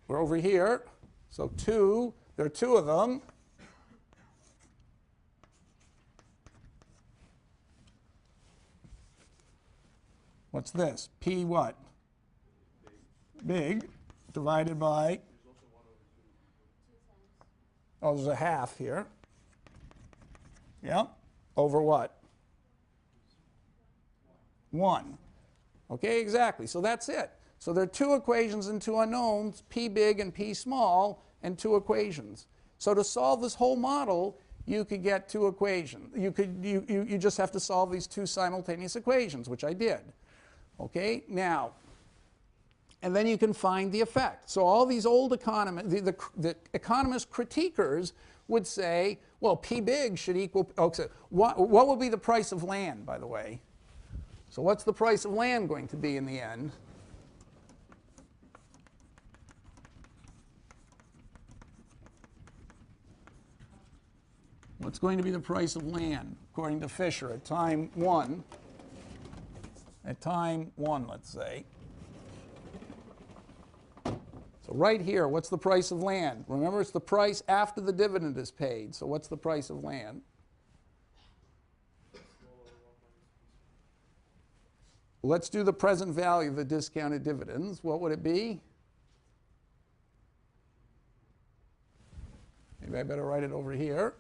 We're over here, so 2, there are 2 of them. What's this? P what? Big, divided by, oh, there's a half here. Yeah, over what? 1. Okay, exactly. So that's it. So there are 2 equations and 2 unknowns, P big and P small, and 2 equations. So to solve this whole model, you could get 2 equations. You just have to solve these 2 simultaneous equations, which I did. Okay, now, and then you can find the effect. So all these old economists, the economist critiquers would say, well, P big should equal, okay, what will be the price of land, by the way? So what's the price of land going to be in the end? What's going to be the price of land, according to Fisher, at time 1? At time 1, let's say. So right here, what's the price of land? Remember, it's the price after the dividend is paid. So what's the price of land? Let's do the present value of the discounted dividends. What would it be? Maybe I better write it over here.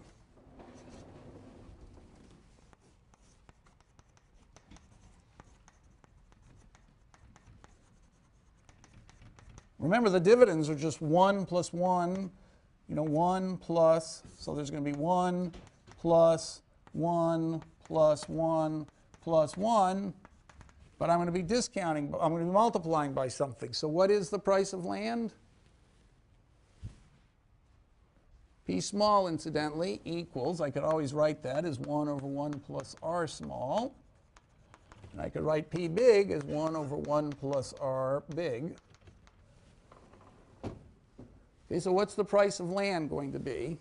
Remember, the dividends are just 1 plus 1, 1 plus, so there's going to be 1 plus 1 plus 1 plus 1, but I'm going to be discounting, I'm going to be multiplying by something. So what is the price of land? P small, incidentally, equals, I could always write that as 1 over 1 plus R small. And I could write P big as 1 over 1 plus R big. Okay, so what's the price of land going to be?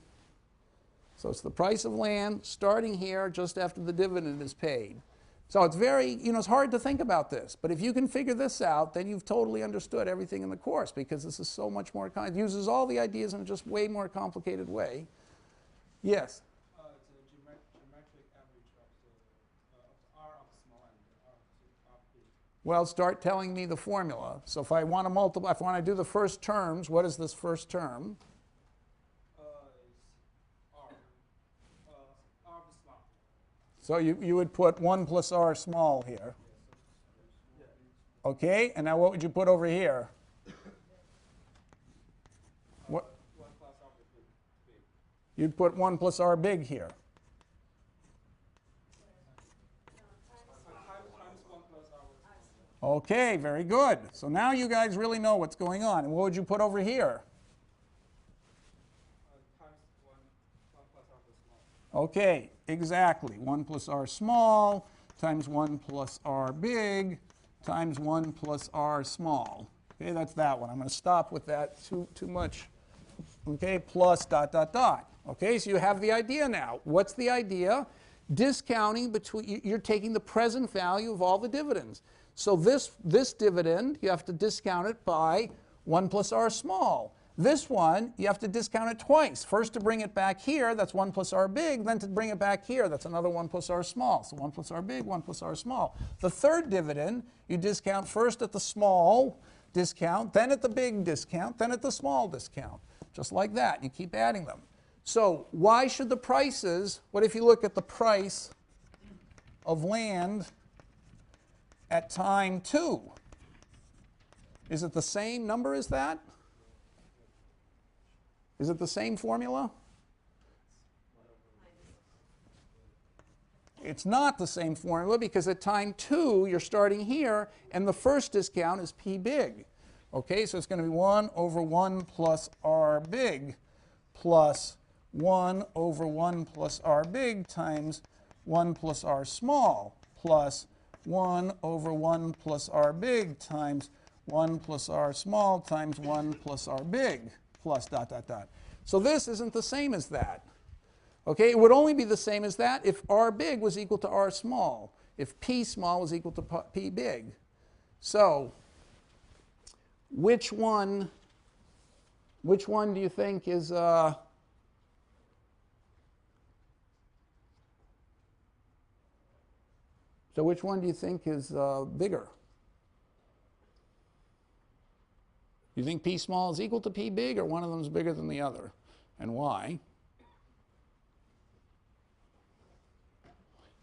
So it's the price of land starting here just after the dividend is paid. So it's very, it's hard to think about this. But if you can figure this out, then you've totally understood everything in the course, because this is so much more, it uses all the ideas in a just way more complicated way. Yes? It's a geometric average of R of small and R of big. Well, start telling me the formula. So if I want to multiply, if I want to do the first terms, what is this first term? It's R. R of small. So you would put 1 plus R small here. Okay, and now what would you put over here? What? 1 plus R big. You'd put 1 plus R big here. Times 1 plus R. Okay, very good. So now you guys really know what's going on. And what would you put over here? Times 1 plus R small. Okay, exactly. 1 plus R small times 1 plus R big times 1 plus R small. Okay, that's that one. I'm going to stop with that. Too much. Okay, plus dot, dot, dot. Okay, so you have the idea now. What's the idea? Discounting between, you're taking the present value of all the dividends. So this dividend, you have to discount it by 1 plus R small. This one, you have to discount it twice. First to bring it back here, that's 1 plus R big. Then to bring it back here, that's another 1 plus R small. So 1 plus R big, 1 plus R small. The third dividend, you discount first at the small, discount, then at the big discount, then at the small discount. Just like that. You keep adding them. So why should the prices, what if you look at the price of land at time 2? Is it the same number as that? Is it the same formula? It's not the same formula because at time 2 you're starting here and the first discount is P big. Okay, so it's going to be 1 over 1 plus R big plus 1 over 1 plus R big times 1 plus R small plus 1 over 1 plus R big times 1 plus R small times 1 plus R big plus dot dot dot. So this isn't the same as that. Okay, it would only be the same as that if R big was equal to R small, if P small was equal to P big. So which one do you think is so which one do you think is bigger? You think P small is equal to P big, or one of them is bigger than the other? And why?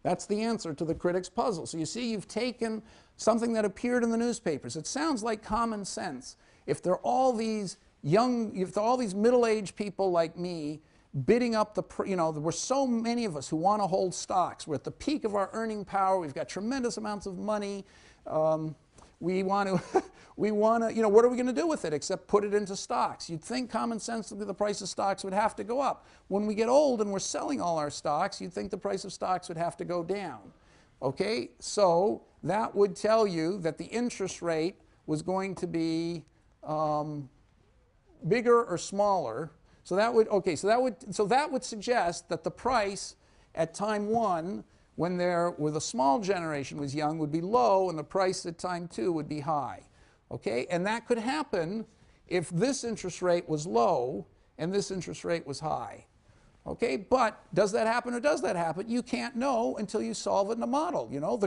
That's the answer to the critic's puzzle. So you see, you've taken something that appeared in the newspapers. It sounds like common sense. If there are all these middle-aged people like me bidding up there were so many of us who want to hold stocks. We're at the peak of our earning power. We've got tremendous amounts of money. We want to, what are we going to do with it except put it into stocks? You'd think common sensically the price of stocks would have to go up. When we get old and we're selling all our stocks, you'd think the price of stocks would have to go down. Okay, so that would tell you that the interest rate was going to be bigger or smaller. So that would suggest that the price at time 1, when the small generation was young, would be low, and the price at time 2 would be high. Okay, and that could happen if this interest rate was low and this interest rate was high. Okay, but does that happen or does that happen? You can't know until you solve it in a model. The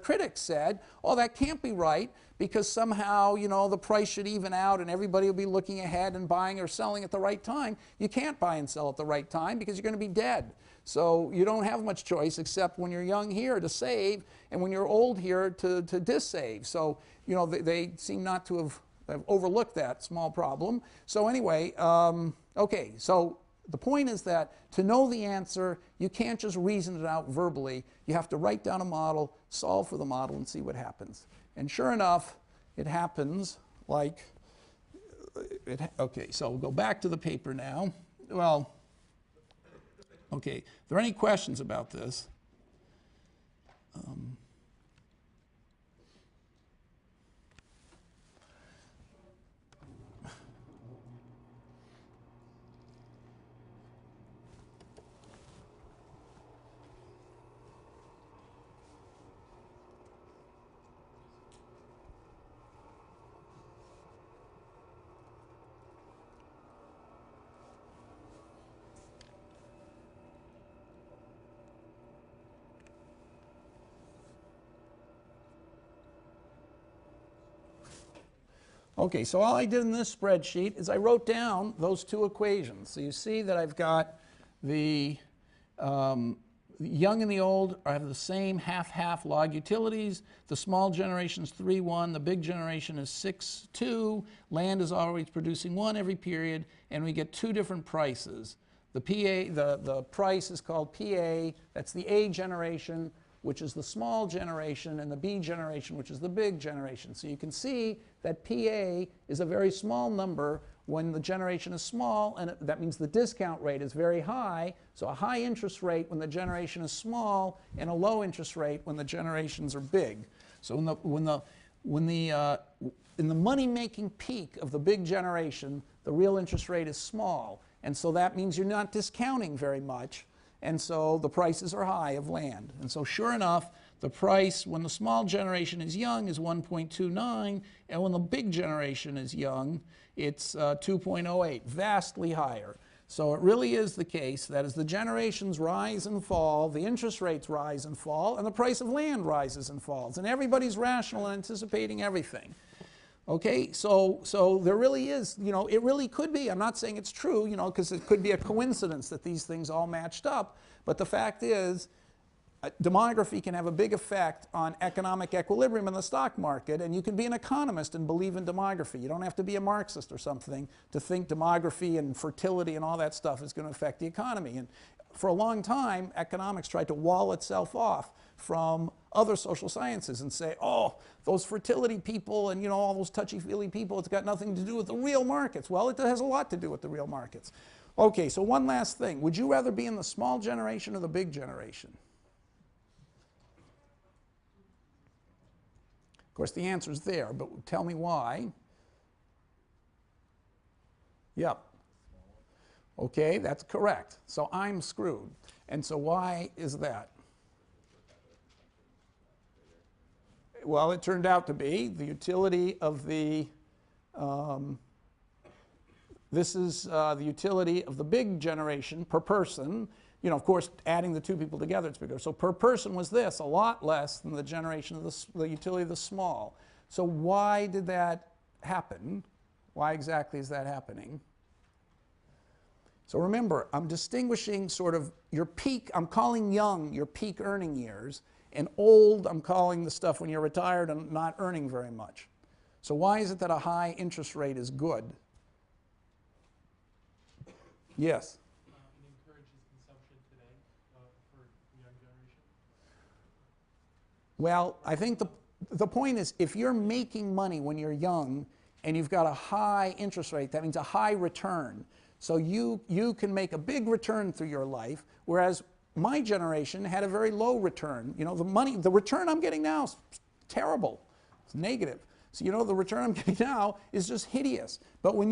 critics said, oh, that can't be right because somehow, the price should even out and everybody will be looking ahead and buying or selling at the right time. You can't buy and sell at the right time because you're going to be dead. So you don't have much choice except when you're young here to save and when you're old here to dissave. So, they seem not to have overlooked that small problem. So anyway, okay, so the point is that to know the answer, you can't just reason it out verbally. You have to write down a model, solve for the model, and see what happens. And sure enough, it happens like, okay, so we'll go back to the paper now. Well, okay, are there any questions about this? Okay, so all I did in this spreadsheet is I wrote down those two equations. So you see that I've got the young and the old have the same half-half log utilities. The small generation is 3:1. The big generation is 6:2. Land is always producing 1 every period, and we get 2 different prices. The price is called PA. That's the A generation, which is the small generation, and the B generation, which is the big generation. So you can see that PA is a very small number when the generation is small, and that means the discount rate is very high. So a high interest rate when the generation is small, and a low interest rate when the generations are big. So in the money-making peak of the big generation, the real interest rate is small, and so that means you're not discounting very much. And so the prices are high of land. And so sure enough, the price when the small generation is young is 1.29, and when the big generation is young, it's 2.08, vastly higher. So it really is the case that as the generations rise and fall, the interest rates rise and fall, and the price of land rises and falls. And everybody's rational and anticipating everything. Okay, so there really is, you know, it really could be. I'm not saying it's true, you know, because it could be a coincidence that these things all matched up. But the fact is, demography can have a big effect on economic equilibrium in the stock market, and you can be an economist and believe in demography. You don't have to be a Marxist or something to think demography and fertility and all that stuff is going to affect the economy. And for a long time, economics tried to wall itself off from other social sciences and say, oh, those fertility people and, you know, all those touchy-feely people, it's got nothing to do with the real markets. Well, it has a lot to do with the real markets. Okay, so one last thing. Would you rather be in the small generation or the big generation? Of course, the answer's there, but tell me why. Yep. Okay, that's correct. So I'm screwed. And so why is that? Well, it turned out to be the utility of the, this is the utility of the big generation per person. You know, of course, adding the two people together, it's bigger. So per person was this, a lot less than the generation of the utility of the small. So why did that happen? Why exactly is that happening? So remember, I'm distinguishing sort of your peak, I'm calling young your peak earning years, and old, I'm calling the stuff when you're retired and not earning very much. So why is it that a high interest rate is good? Yes? It encourages consumption today for the young generation. Well, I think the point is, if you're making money when you're young and you've got a high interest rate, that means a high return. So you can make a big return through your life, whereas my generation had a very low return. You know, the return I'm getting now is terrible. It's negative. So, you know, the return I'm getting now is just hideous. But when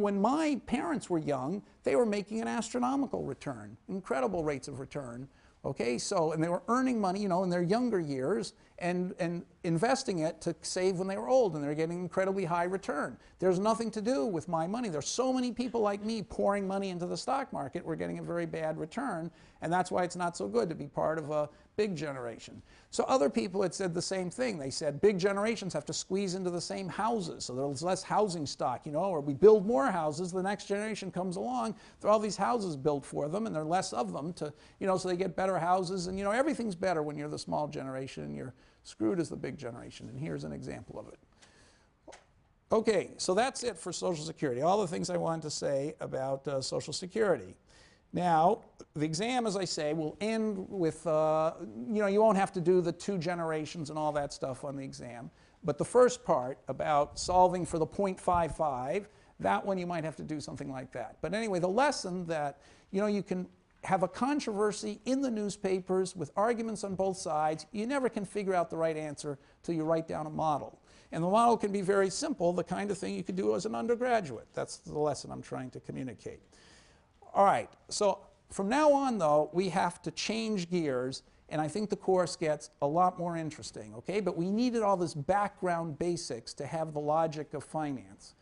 when my parents were young, they were making an astronomical return, incredible rates of return. Okay, so, and they were earning money, you know, in their younger years and investing it to save when they were old, and they're getting incredibly high return. There's nothing to do with my money. There's so many people like me pouring money into the stock market, we're getting a very bad return, and that's why it's not so good to be part of a big generation. So other people had said the same thing. They said big generations have to squeeze into the same houses, so there's less housing stock, you know, or we build more houses, the next generation comes along, there are all these houses built for them, and there are less of them to, you know, so they get better houses, and, you know, everything's better when you're the small generation and you're screwed as the big generation, and here's an example of it. Okay, so that's it for Social Security, all the things I wanted to say about Social Security. Now, the exam, as I say, will end with, you know, you won't have to do the 2 generations and all that stuff on the exam, but the first part about solving for the 0.55, that one you might have to do something like that. But anyway, the lesson that, you know, you can have a controversy in the newspapers with arguments on both sides. You never can figure out the right answer till you write down a model. And the model can be very simple, the kind of thing you could do as an undergraduate. That's the lesson I'm trying to communicate. All right, so from now on, though, we have to change gears, and I think the course gets a lot more interesting, okay? But we needed all this background basics to have the logic of finance.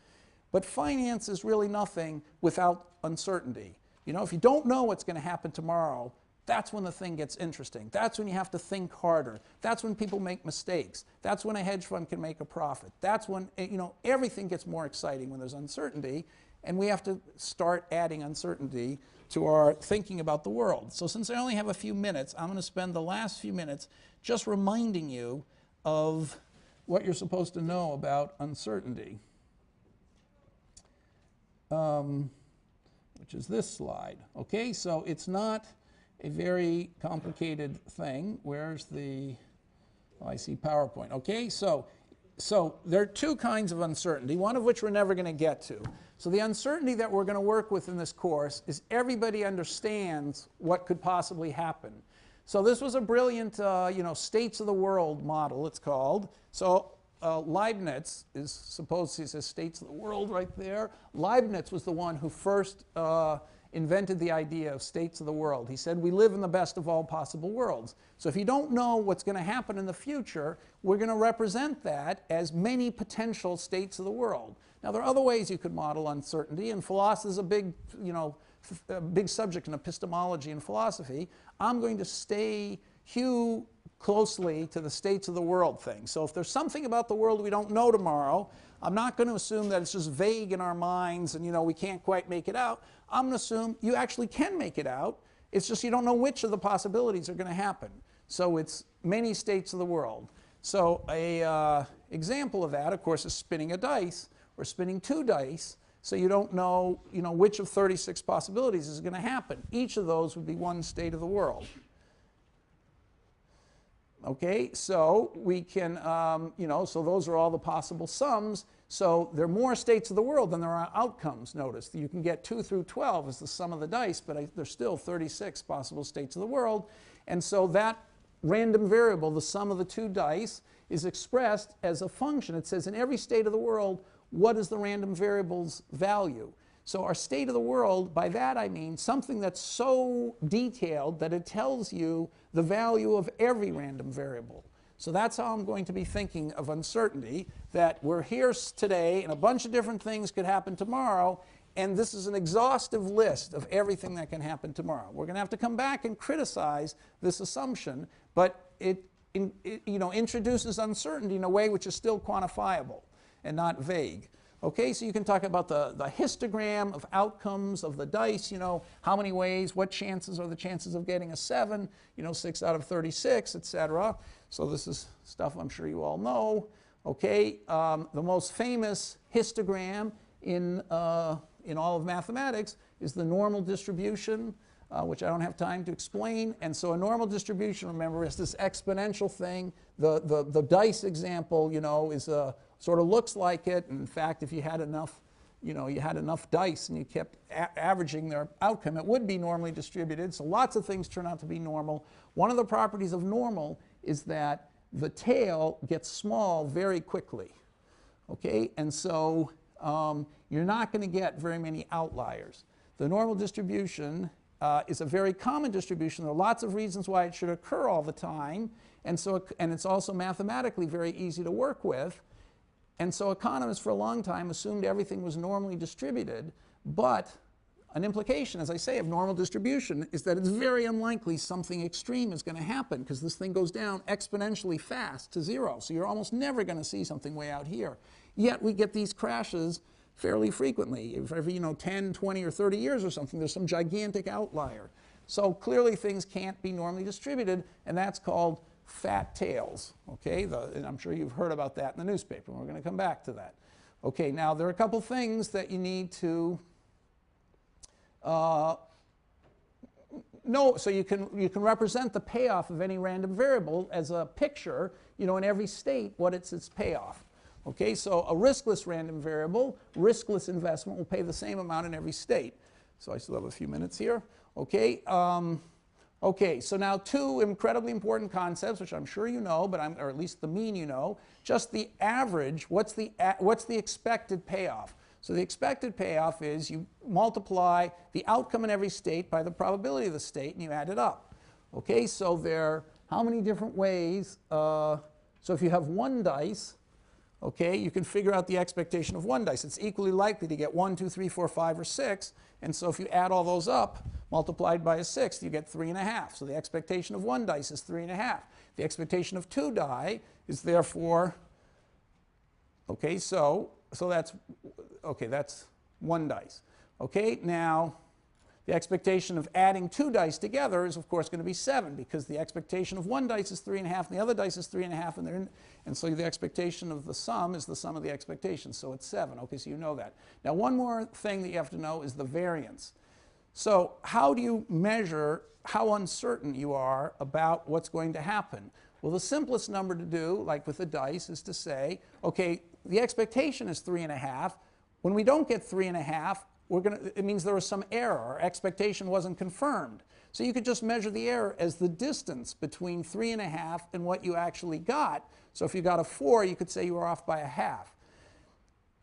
But finance is really nothing without uncertainty. You know, if you don't know what's going to happen tomorrow, that's when the thing gets interesting. That's when you have to think harder. That's when people make mistakes. That's when a hedge fund can make a profit. That's when, you know, everything gets more exciting when there's uncertainty, and we have to start adding uncertainty to our thinking about the world. So since I only have a few minutes, I'm going to spend the last few minutes just reminding you of what you're supposed to know about uncertainty. Which is this slide. Okay, so it's not a very complicated thing. Where's the, oh, I see PowerPoint. Okay, so there are 2 kinds of uncertainty, one of which we're never going to get to. So the uncertainty that we're going to work with in this course is everybody understands what could possibly happen. So this was a brilliant, you know, states of the world model, it's called. So Leibniz is supposed, he says states of the world right there. Leibniz was the one who first invented the idea of states of the world. He said we live in the best of all possible worlds. So if you don't know what's going to happen in the future, we're going to represent that as many potential states of the world. Now there are other ways you could model uncertainty, and philosophy is a big, you know, big subject in epistemology and philosophy. I'm going to stay, Hugh closely to the states of the world thing. So if there's something about the world we don't know tomorrow, I'm not going to assume that it's just vague in our minds and, you know, we can't quite make it out. I'm going to assume you actually can make it out. It's just you don't know which of the possibilities are going to happen. So it's many states of the world. So a example of that, of course, is spinning a dice or spinning 2 dice. So you don't know, which of 36 possibilities is going to happen. Each of those would be one state of the world. Okay, so we can, so those are all the possible sums. So there are more states of the world than there are outcomes, notice. You can get 2 through 12 as the sum of the dice, but there's still 36 possible states of the world. And so that random variable, the sum of the 2 dice, is expressed as a function. It says in every state of the world, what is the random variable's value? So our state of the world, by that I mean something that's so detailed that it tells you the value of every random variable. So that's how I'm going to be thinking of uncertainty, that we're here today and a bunch of different things could happen tomorrow, and this is an exhaustive list of everything that can happen tomorrow. We're going to have to come back and criticize this assumption, but it introduces uncertainty in a way which is still quantifiable and not vague. Okay, so you can talk about the histogram of outcomes of the dice, how many ways, what chances are the chances of getting a 7, 6 out of 36, etc. So this is stuff I'm sure you all know. Okay, the most famous histogram in all of mathematics is the normal distribution, which I don't have time to explain. And so a normal distribution, remember, is this exponential thing. The dice example, is sort of looks like it. In fact, if you had enough, dice and you kept averaging their outcome, it would be normally distributed. So lots of things turn out to be normal. One of the properties of normal is that the tail gets small very quickly. Okay, and so you're not going to get very many outliers. The normal distribution is a very common distribution. There are lots of reasons why it should occur all the time, and it's also mathematically very easy to work with. And so economists for a long time assumed everything was normally distributed, but an implication, as I say, of normal distribution is that it's very unlikely something extreme is going to happen because this thing goes down exponentially fast to 0. So you're almost never going to see something way out here. Yet we get these crashes fairly frequently. If every 10, 20, or 30 years or something, there's some gigantic outlier. So clearly things can't be normally distributed, and that's called fat tails. Okay, and I'm sure you've heard about that in the newspaper, and we're going to come back to that. Okay, now there are a couple things that you need to know. So you can represent the payoff of any random variable as a picture, in every state, what its payoff. Okay, so a riskless random variable, riskless investment will pay the same amount in every state. So I still have a few minutes here. Okay, okay, so now 2 incredibly important concepts, which I'm sure you know, or at least the mean you know. Just the average, what's the expected payoff? So the expected payoff is you multiply the outcome in every state by the probability of the state, and you add it up. Okay, so how many different ways? So if you have 1 dice, okay, you can figure out the expectation of 1 dice. It's equally likely to get 1, 2, 3, 4, 5, or 6. And so if you add all those up, multiplied by a 6th, you get 3.5. So the expectation of 1 dice is 3.5. The expectation of 2 die is therefore, okay, so that's 1 dice. Okay, now the expectation of adding 2 dice together is of course going to be 7 because the expectation of 1 dice is 3.5 and the other dice is 3.5 and so the expectation of the sum is the sum of the expectations, so it's 7. Okay, so you know that. Now one more thing that you have to know is the variance. So how do you measure how uncertain you are about what's going to happen? Well, the simplest number to do, like with the dice, is to say, okay, the expectation is 3.5. When we don't get 3.5, it means there was some error. Our expectation wasn't confirmed. So you could just measure the error as the distance between 3.5 and what you actually got. So if you got a 4, you could say you were off by a half.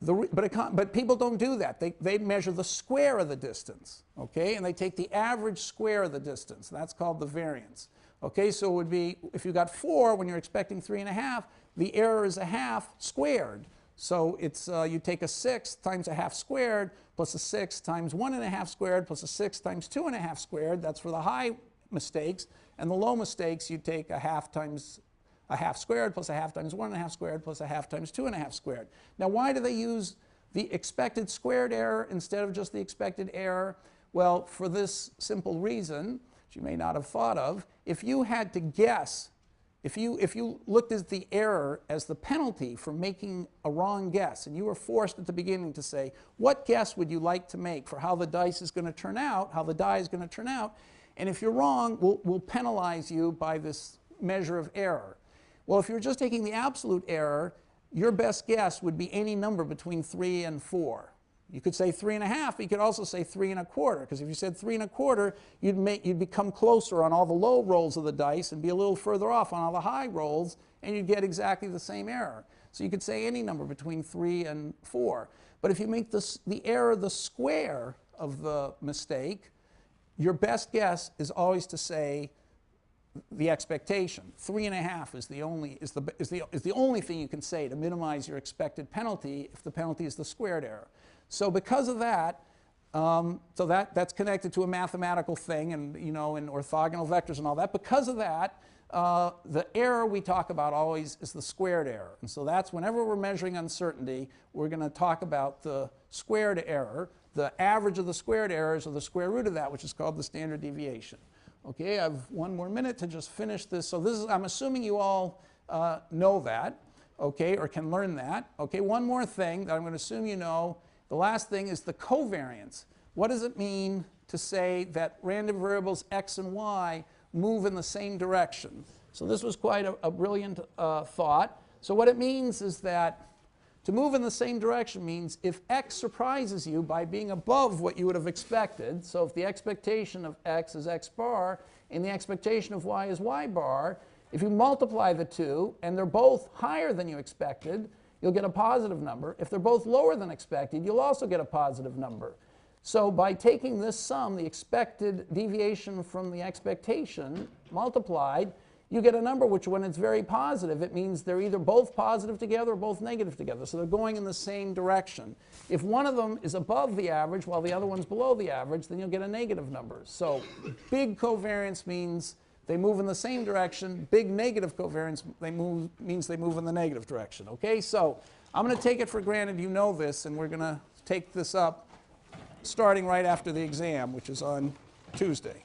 But people don't do that. They measure the square of the distance, okay? And they take the average square of the distance. That's called the variance. Okay, so it would be, if you got 4 when you're expecting 3.5, the error is a half squared. So it's, you take a 6 times a half squared plus a 6 times 1.5 squared plus a 6 times 2.5 squared. That's for the high mistakes. And the low mistakes, you take a half times a half squared plus a half times 1.5 squared plus a half times 2.5 squared. Now, why do they use the expected squared error instead of just the expected error? Well, for this simple reason, which you may not have thought of, if you had to guess, if you looked at the error as the penalty for making a wrong guess, and you were forced at the beginning to say, what guess would you like to make for how the dice is going to turn out, how the die is going to turn out, and if you're wrong, we'll penalize you by this measure of error. Well, if you're just taking the absolute error, your best guess would be any number between 3 and 4. You could say 3.5, but you could also say 3.25, because if you said 3.25, you'd become closer on all the low rolls of the dice and be a little further off on all the high rolls, and you'd get exactly the same error. So you could say any number between 3 and 4. But if you make the error the square of the mistake, your best guess is always to say the expectation. 3.5 is the only thing you can say to minimize your expected penalty if the penalty is the squared error. So because of that, that's connected to a mathematical thing, and in orthogonal vectors and all that. Because of that, the error we talk about always is the squared error. And so that's whenever we're measuring uncertainty, we're going to talk about the squared error. The average of the squared errors, or the square root of that, which is called the standard deviation. Okay, I have one more minute to just finish this. So this is, I'm assuming you all know that, okay, or can learn that. Okay, one more thing that I'm going to assume you know. The last thing is the covariance. What does it mean to say that random variables x and y move in the same direction? So this was quite a brilliant thought. So what it means is that to move in the same direction means if x surprises you by being above what you would have expected, so if the expectation of x is x bar and the expectation of y is y bar, if you multiply the two and they're both higher than you expected, you'll get a positive number. If they're both lower than expected, you'll also get a positive number. So by taking this sum, the expected deviation from the expectation multiplied, you get a number which, when it's very positive, it means they're either both positive together or both negative together. So they're going in the same direction. If one of them is above the average while the other one's below the average, then you'll get a negative number. So big covariance means they move in the same direction. Big negative covariance means they move in the negative direction. Okay, so I'm going to take it for granted you know this, and we're going to take this up starting right after the exam, which is on Tuesday.